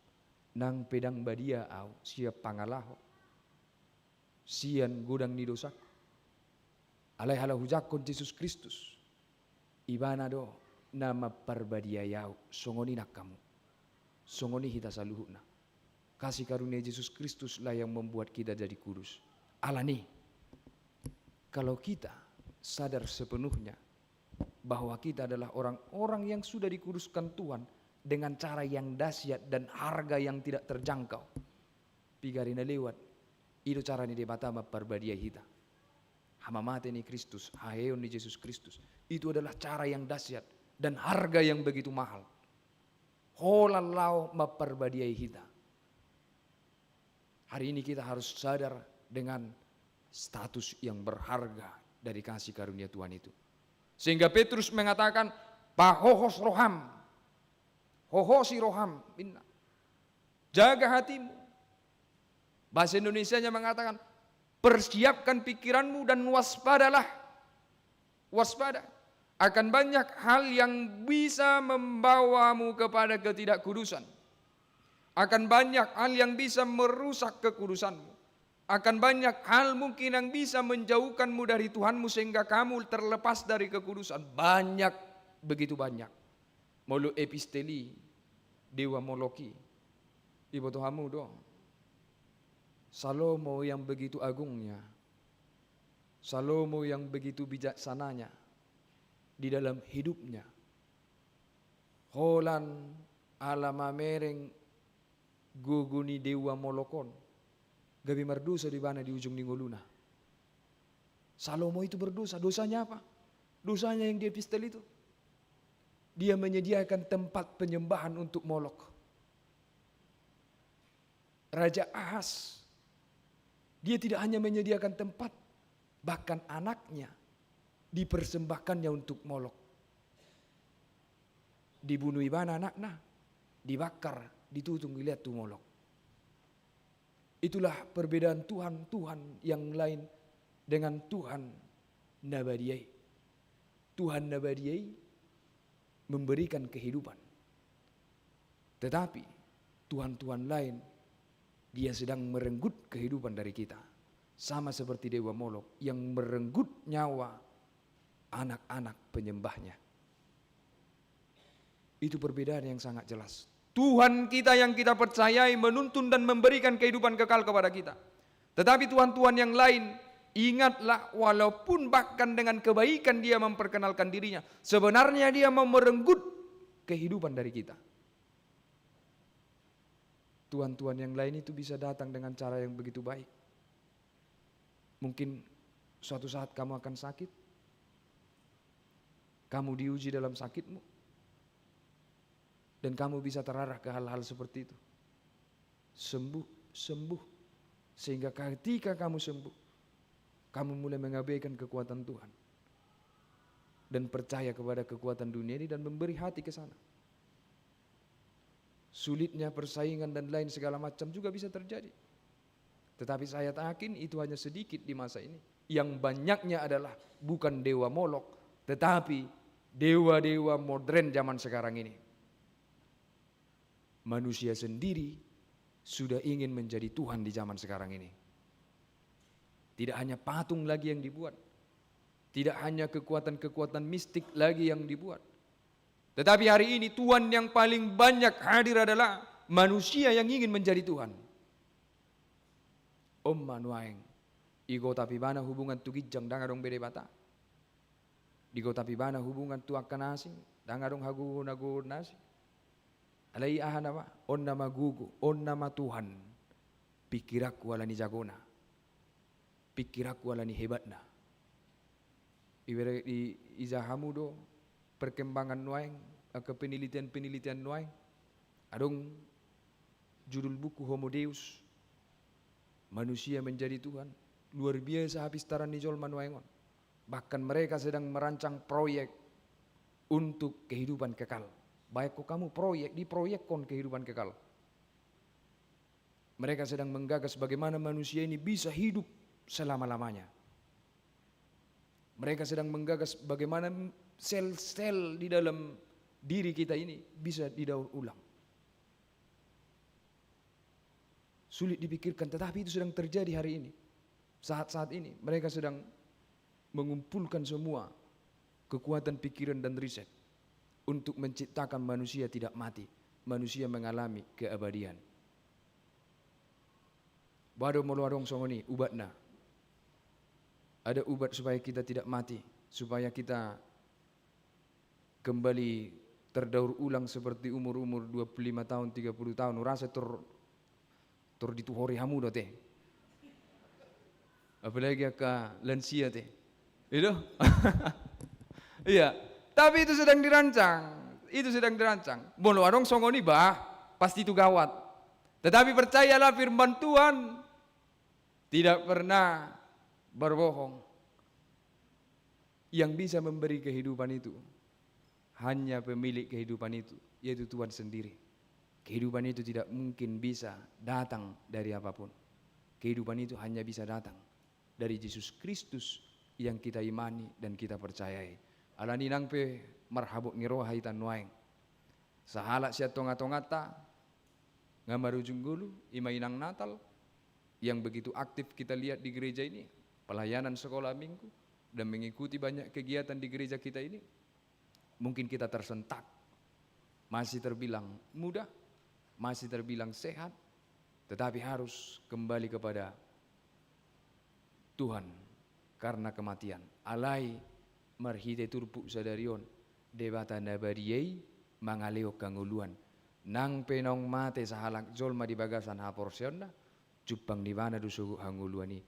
Nang pedang badia au siap pangalaho. Sian gudang ni dosaku. Alai halau hujakon Yesus Kristus. Ibana do nama parbadiayau songoni nak kamu. Songoni hita saluhuna. Kasih karunia Yesus Kristus lah yang membuat kita jadi kudus. Alani, kalau kita sadar sepenuhnya bahwa kita adalah orang-orang yang sudah dikuduskan Tuhan dengan cara yang dahsyat dan harga yang tidak terjangkau. Pigarina lewat, itu cara ni debatama parbadia hita. Hama mate ni Kristus, haeon ni Yesus Kristus. Itu adalah cara yang dahsyat dan harga yang begitu mahal. Holalau maparbadiai hita. Hari ini kita harus sadar dengan status yang berharga dari kasih karunia Tuhan itu. Sehingga Petrus mengatakan, pahohos roham, hohosi roham, inna. Jaga hatimu. Bahasa Indonesianya mengatakan, persiapkan pikiranmu dan waspadalah. Waspada. Akan banyak hal yang bisa membawamu kepada ketidakkudusan. Akan banyak hal yang bisa merusak kekudusanmu. Akan banyak hal mungkin yang bisa menjauhkanmu dari Tuhanmu sehingga kamu terlepas dari kekudusan. Banyak, begitu banyak. Molo episteli, dewa moloki. Ibu Tuhanmu dong. Salomo yang begitu agungnya. Salomo yang begitu bijaksananya. Di dalam hidupnya. Holan alama mereng guguni dewa molokon. Gabi merdosa di mana di ujung ninggoluna. Salomo itu berdosa. Dosanya apa? Dosanya yang di epistel itu. Dia menyediakan tempat penyembahan untuk Molok. Raja Ahas. Dia tidak hanya menyediakan tempat. Bahkan anaknya dipersembahkannya untuk Molok. Dibunuh ibana anaknya, dibakar, ditutung dilihat tuh Molok. Itulah perbedaan Tuhan yang lain dengan Tuhan Nabadiai. Tuhan Nabadiai memberikan kehidupan. Tetapi Tuhan lain dia sedang merenggut kehidupan dari kita. Sama seperti Dewa Molok yang merenggut nyawa anak-anak penyembahnya. Itu perbedaan yang sangat jelas. Tuhan kita yang kita percayai menuntun dan memberikan kehidupan kekal kepada kita. Tetapi Tuhan-Tuhan yang lain, ingatlah walaupun bahkan dengan kebaikan dia memperkenalkan dirinya, sebenarnya dia mau merenggut kehidupan dari kita. Tuhan-Tuhan yang lain itu bisa datang dengan cara yang begitu baik. Mungkin suatu saat kamu akan sakit. Kamu diuji dalam sakitmu. Dan kamu bisa terarah ke hal-hal seperti itu. Sembuh. Sehingga ketika kamu sembuh, kamu mulai mengabaikan kekuatan Tuhan. Dan percaya kepada kekuatan dunia ini dan memberi hati ke sana. Sulitnya persaingan dan lain segala macam juga bisa terjadi. Tetapi saya yakin itu hanya sedikit di masa ini. Yang banyaknya adalah bukan dewa Molok, tetapi dewa-dewa modern zaman sekarang ini. Manusia sendiri sudah ingin menjadi Tuhan di zaman sekarang ini. Tidak hanya patung lagi yang dibuat. Tidak hanya kekuatan-kekuatan mistik lagi yang dibuat. Tetapi hari ini Tuhan yang paling banyak hadir adalah manusia yang ingin menjadi Tuhan. Om manuaeng. Igo tapi mana hubungan tugijang dangadong bede bata. Di kota pibana hubungan tuak kanasi, dangadong hagu nasi. Alai aha nama, on nama gugu, on nama Tuhan. Pikiraku alani jagona. Pikiraku alani hebatna. Ibere di izahamu do perkembangan nuaing, ke penelitian nuaing. Adong judul buku Homo Deus, manusia menjadi Tuhan. Luar biasa habis taran nijol manuaingon. Bahkan mereka sedang merancang proyek untuk kehidupan kekal. Baik kok kamu diproyekkon kehidupan kekal. Mereka sedang menggagas bagaimana manusia ini bisa hidup selama-lamanya. Mereka sedang menggagas bagaimana sel-sel di dalam diri kita ini bisa didaur ulang. Sulit dipikirkan, tetapi itu sedang terjadi hari ini. Saat-saat ini mereka sedang mengumpulkan semua kekuatan pikiran dan riset untuk menciptakan manusia tidak mati, manusia mengalami keabadian. Bado meluarong songoni ubatna. Ada ubat supaya kita tidak mati, supaya kita kembali terdaur ulang seperti umur-umur 25 tahun, 30 tahun. Rasa tor dituhori hamu teh. Apalagi ke lansia teh. Itu? Iya, tapi itu sedang dirancang. Meluarong songoni bah, pasti itu gawat. Tetapi percayalah firman Tuhan tidak pernah berbohong. Yang bisa memberi kehidupan itu hanya pemilik kehidupan itu, yaitu Tuhan sendiri. Kehidupan itu tidak mungkin bisa datang dari apapun. Kehidupan itu hanya bisa datang dari Yesus Kristus yang kita imani dan kita percayai. Alani nangpe marhabuk ngiroha hitan nuaing. Sahala siya tonga-tongata ngamarujung gulu imainang Natal yang begitu aktif kita lihat di gereja ini. Pelayanan sekolah minggu dan mengikuti banyak kegiatan di gereja kita ini. Mungkin kita tersentak. Masih terbilang muda, masih terbilang sehat, tetapi harus kembali kepada Tuhan karena kematian. Alai marhite turpu sadarion debata nabadiyai mangaleo kanguluan. Nang penong mate sahalak jolma di bagasan haporsionna cupang di mana dusugu hanguluani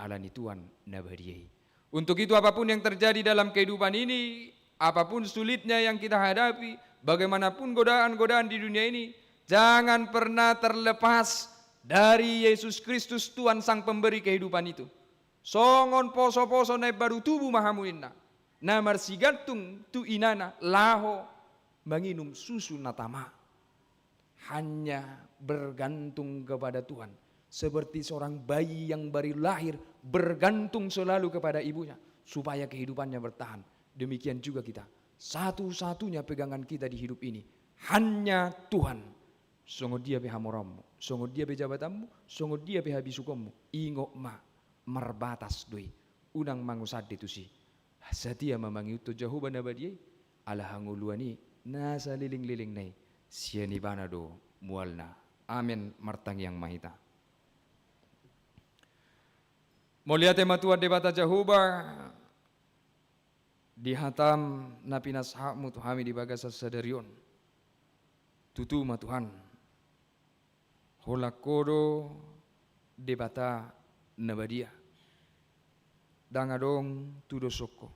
alani Tuhan nabadiyai. Untuk itu apapun yang terjadi dalam kehidupan ini, apapun sulitnya yang kita hadapi, bagaimanapun godaan-godaan di dunia ini, jangan pernah terlepas dari Yesus Kristus Tuhan Sang Pemberi kehidupan itu. Songon poso-poso naik baru tubuh mahamuinna. Namar sigantung tu inana laho menginum susu natama. Hanya bergantung kepada Tuhan. Seperti seorang bayi yang baru lahir bergantung selalu kepada ibunya supaya kehidupannya bertahan. Demikian juga kita. Satu-satunya pegangan kita di hidup ini hanya Tuhan. Songo dia beha moramu, songo dia be jabatanmu, songo dia beha bisukommu. Ingo ma marbatas doi. Unang mangusad ditusi. Satia mamangiuto jahuban abadiyai ala hanguluani nasa liling-liling nai siani banado mualna. Amin martang yang mahita. Mulia tema Tuhan debata Jahuba dihatam napinas hakmu tuhami di bagasa sadarion tutuma Tuhan holakodo debata nabadia dangadong tudosoko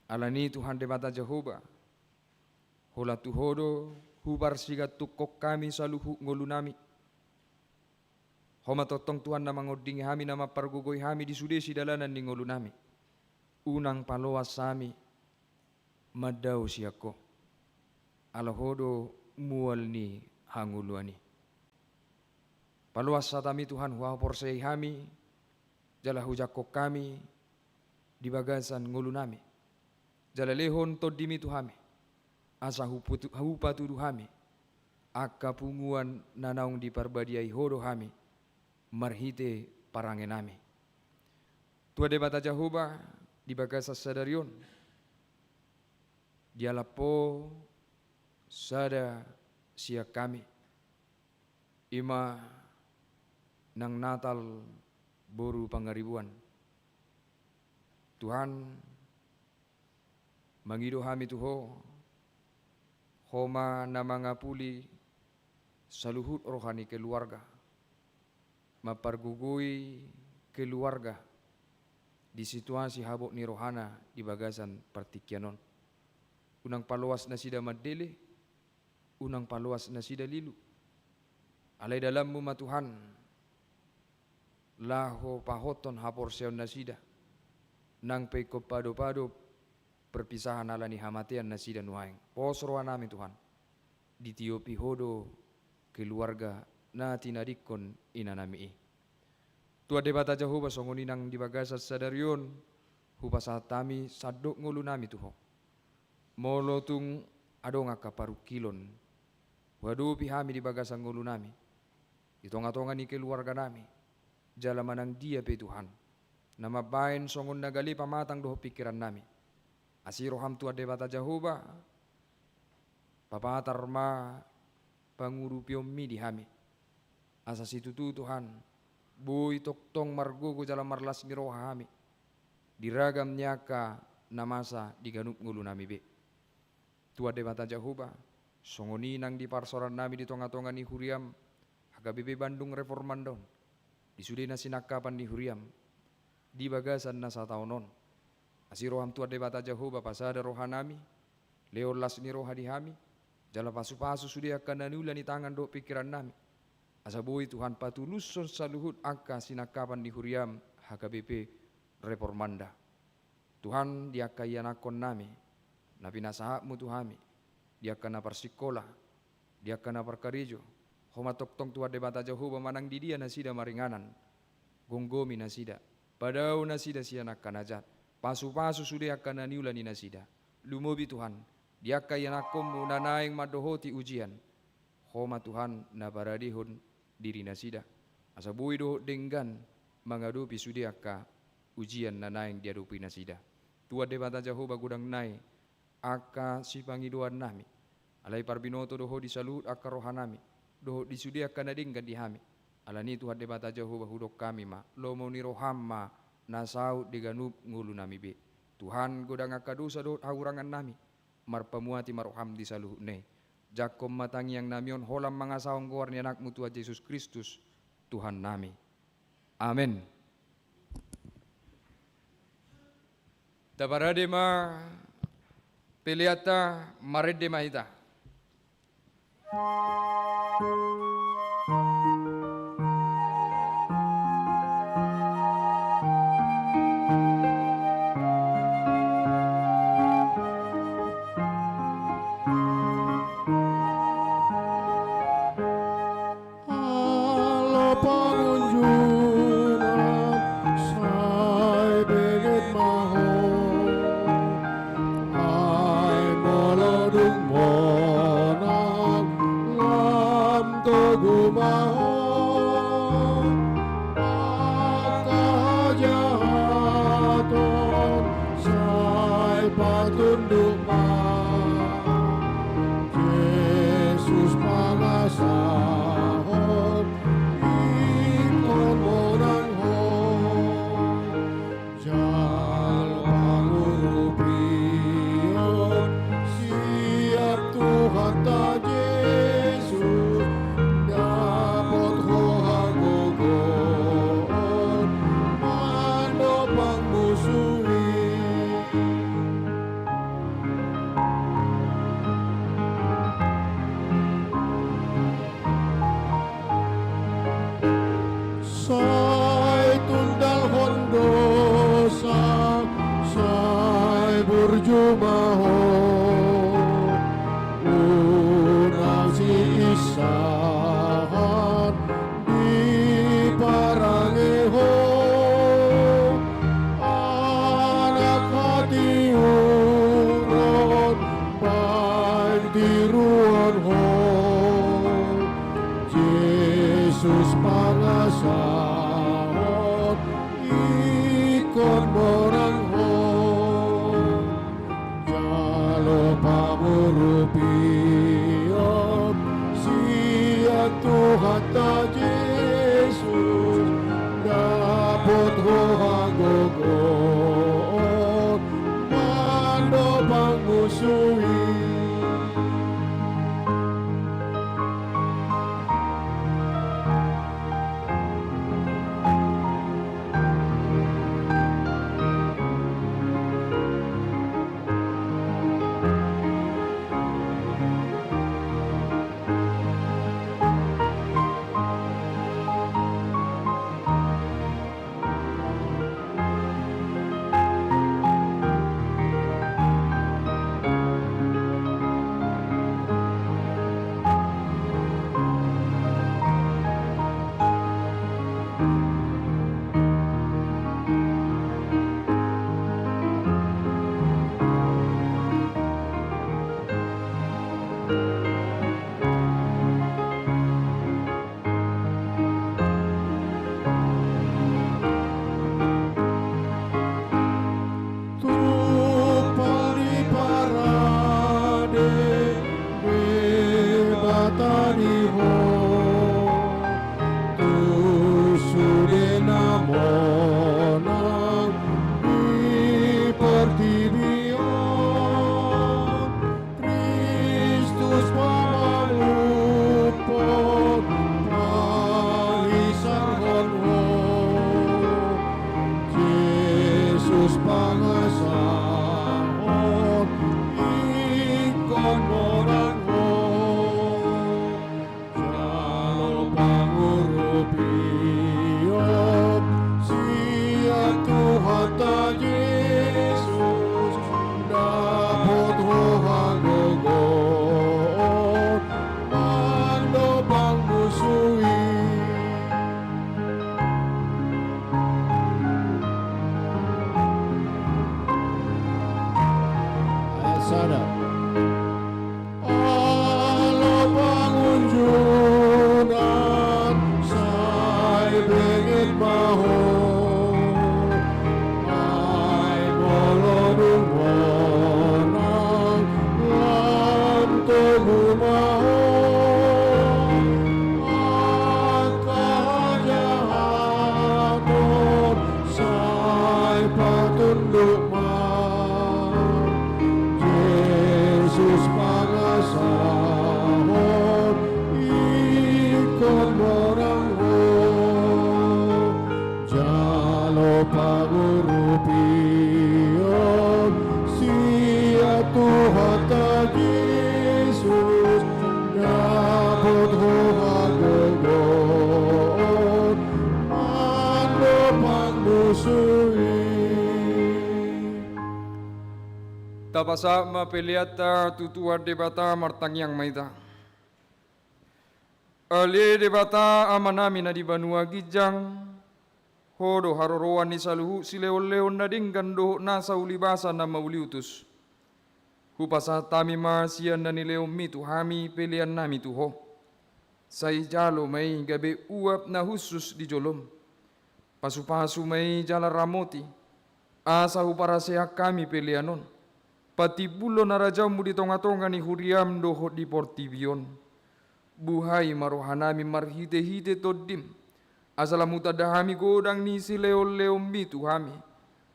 alani Tuhan debata Jahuba hola tuhodo hubar sigat tukok kami saluhu ngolunami. Homa totong Tuhan nama ngodingi hami nama pargugoi hami di sudesi dalanan di ngolu nami. Unang paloas sami madau siako. Alahodo mual ni hanguluani. Paloas satami Tuhan huah porsei hami jala hujako kami di bagasan ngolu nami. Jala lehon todimi tuhami. Asa hupatu duhami. Aka punguan nanaung di parbadiai hodo hami. Marhite parangenami. Tua debata Jahuba di bagasa sadarion. Dialapo sada siak kami. Ima nang Natal boru pangaribuan. Tuhan Mangido hami tuho, homa na mga puli sa luhut rohani keluarga, mapargugui keluarga di situasi habok ni rohana di bagasan partikyanon. Unang paluas na sida madele, unang paluas na sida lilu. Alay dalammu matuhan, laho pahoton haporseon na sida, nang peko pado-pado perpisahan ala ni hamatian na sida nuhaing. Posroa namin Tuhan, di tiopi hodo keluarga na tinadikon inanami. Tua debata Jehovah songoninang di bagasat sadarion, hupasatami sadok ngulu nami tuho. Molotung adong akaparukilon, wadu pihami di bagasan ngulu nami. Itonga-tonga ni keluarga nami, jalamanang dia pe Tuhan. Nama bain songon nagali pamatang doho pikiran nami. Asiroham tua debata Jehovah, papatar ma pangurupiomi di hami. Asa situ Tuhan, bui toktong margogo jalan marlas ni roha hami. Diragam nyaka namasa diganup ngulu nami be. Tua debata Jehovah, songoninang di parsoran nami di tonga-tonga ni huriam, HKBP Bandung Reformandon, di sudena sinakapan ni huriam, di bagasan na sa taonon. Asiroham tua debata Jehovah pasada roha nami, leolas ni roha di hami, jala pasu-pasu sudia akan nanula ni tangan do pikiran nami. Asabui Tuhan patuluson saluhut angka sinakapan di huriam HKBP Reformanda. Tuhan diakayanakon nami, na pinasahapmu Tuhami, diakana persikola, diakana perkarijo, homatoktong tua debata Jehovah manang di dia nasida maringanan, gonggomi nasida, padau nasida sianak kanajat, pasu-pasu sudia akan naniula ni nasida, lumobi Tuhan, diakayanakom nanaing madohoti ujian, homa Tuhan na paradihon diri nasida, asabui doh denggan mangadupi sudiaka ujian nanaing diadupi nasida. Tua debata Jehovah gudang nai aka si pangiduan nami, alai parbinoto doho disalut aka roha nami, doho disudia kanadingkan di hami, alani Tuhan debata Jehovah hudok kami ma, lomo ni roham ma, nasaut diganup ngulu nami be. Tuhan godang aka dosa doh haurangan nami, marpamuati maroham disaluh ne, jakom matangi yang namion holam mangasawang gowar ni anakmu Tuhan Yesus Kristus, Tuhan nami. Amin. Tabarade ma peliata marede mahita. Halo pangunjungan, say bingit maho. Ay molodung monang, lam togumaho. Makajahaton, say patunduk Yesus pangasahon, ikon monanghon, jal pangurupion, siap Tuhan ta Yesus, dapot hohagogon, manopang musuhi. Say tundal hondosa, say burjumaho, unang si isahan di parangeho, anak hati uron, pantiruan ho. Yesus pangasahon, ikon moranghon, jalo pamurupion, siya Tuhan ta Yesus, dapot ho hagogon, mandopang musui. Tapasa mapeliata tutua debata martang yang maita. Ale debata amanami na di Banua Gijang. Hodo haroroan ni saluhu sileon-leon na ding gando nasa ulibasa na mauliutus. Hupasa tami marsian na nileom mitu hami pelian nami tuho. Say jalo may gabi uap na husus di jolom. Pasu-pasu may jala ramoti. Asa hupara seak kami pelianon. Pati bulo na rajamu di tonga-tonga ni huriam doho di portibion. Buhay marohanami marhite-hite todim. Asalam utadahami godang ni si leo-leo mitu hami.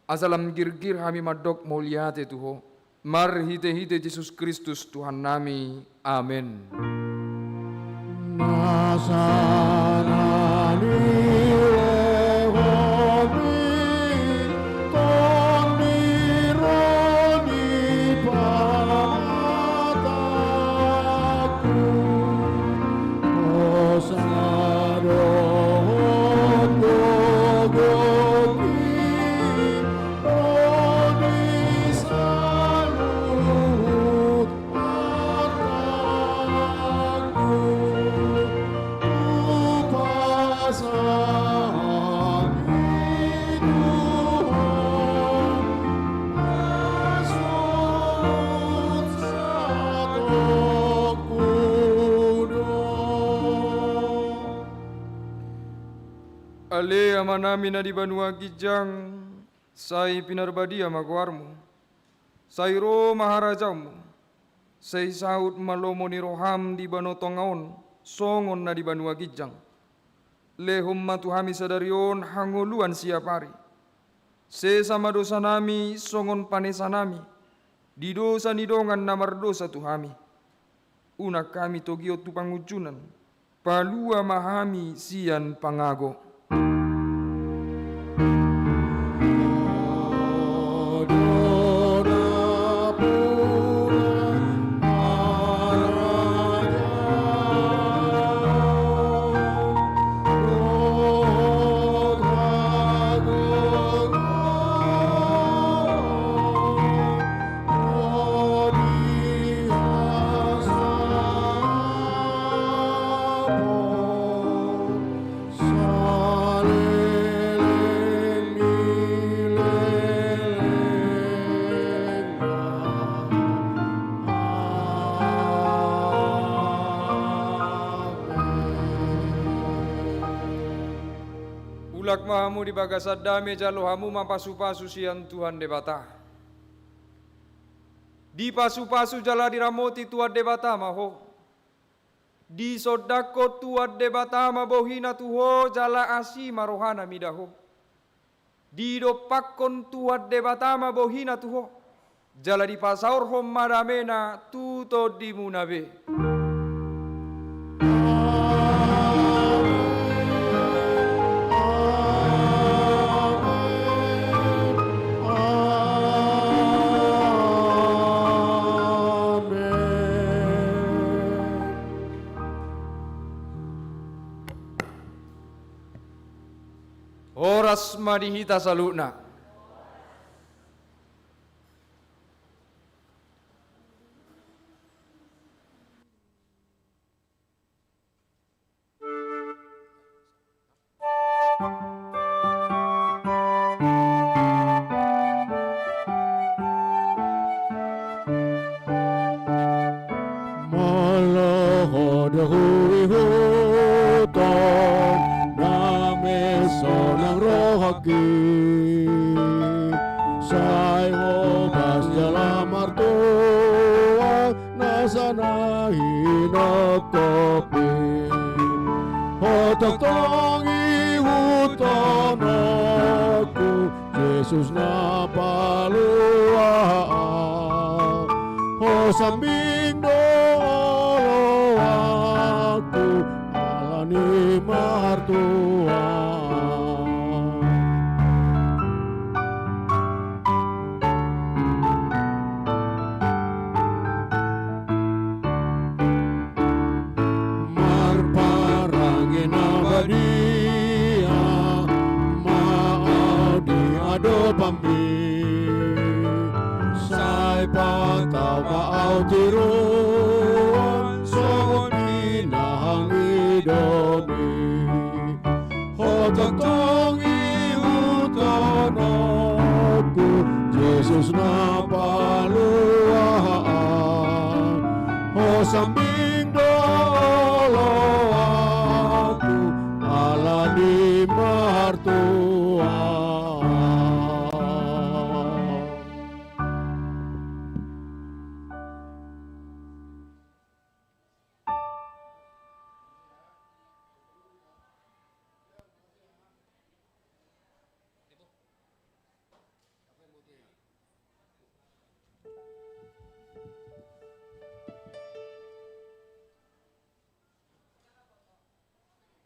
Asalam gir-gir hami madok moliate tuho. Marhite-hite Yesus Kristus Tuhan nami. Amen. Ale amanami na di Banua Gijang, say pinarbadi amagwarmo, say ro maharajamu, say saut malomo ni roham di Banotongaon, songon na di Banua Gijang. Lehum matuhami sadarion hanguluan siapari. Se sama dosa nami, songon panesa nami, Di dosa ni dongan namar dosa tu hami. Una kami togio tu pangucunan. Palua mahami sian pangago. Ulak mahamu di bagasad dame jalo hamu mapasu-pasu sian Tuhan debata. Di pasu-pasu jala diramoti Tuhan debata maho. Di sodako Tuhan debata mabohina tuho jala asi marohana midaho. Di dopakon Tuhan debata mabohina tuho. Jala di pasaur hom maramena tuto di munabe. Oras madihita saluna. Malaho dahui hutan dame sonang rohaki sai obas jalam artua nasana hinakopi hotak tongi hutonaku Yesus na palua Hosambing dolo aku alani martua. Marparangin abadia maadi ado pambi. Sai patau kau tiruan songon inahang idomi hotak tongi utonoku Yesus na paluaan Hosambing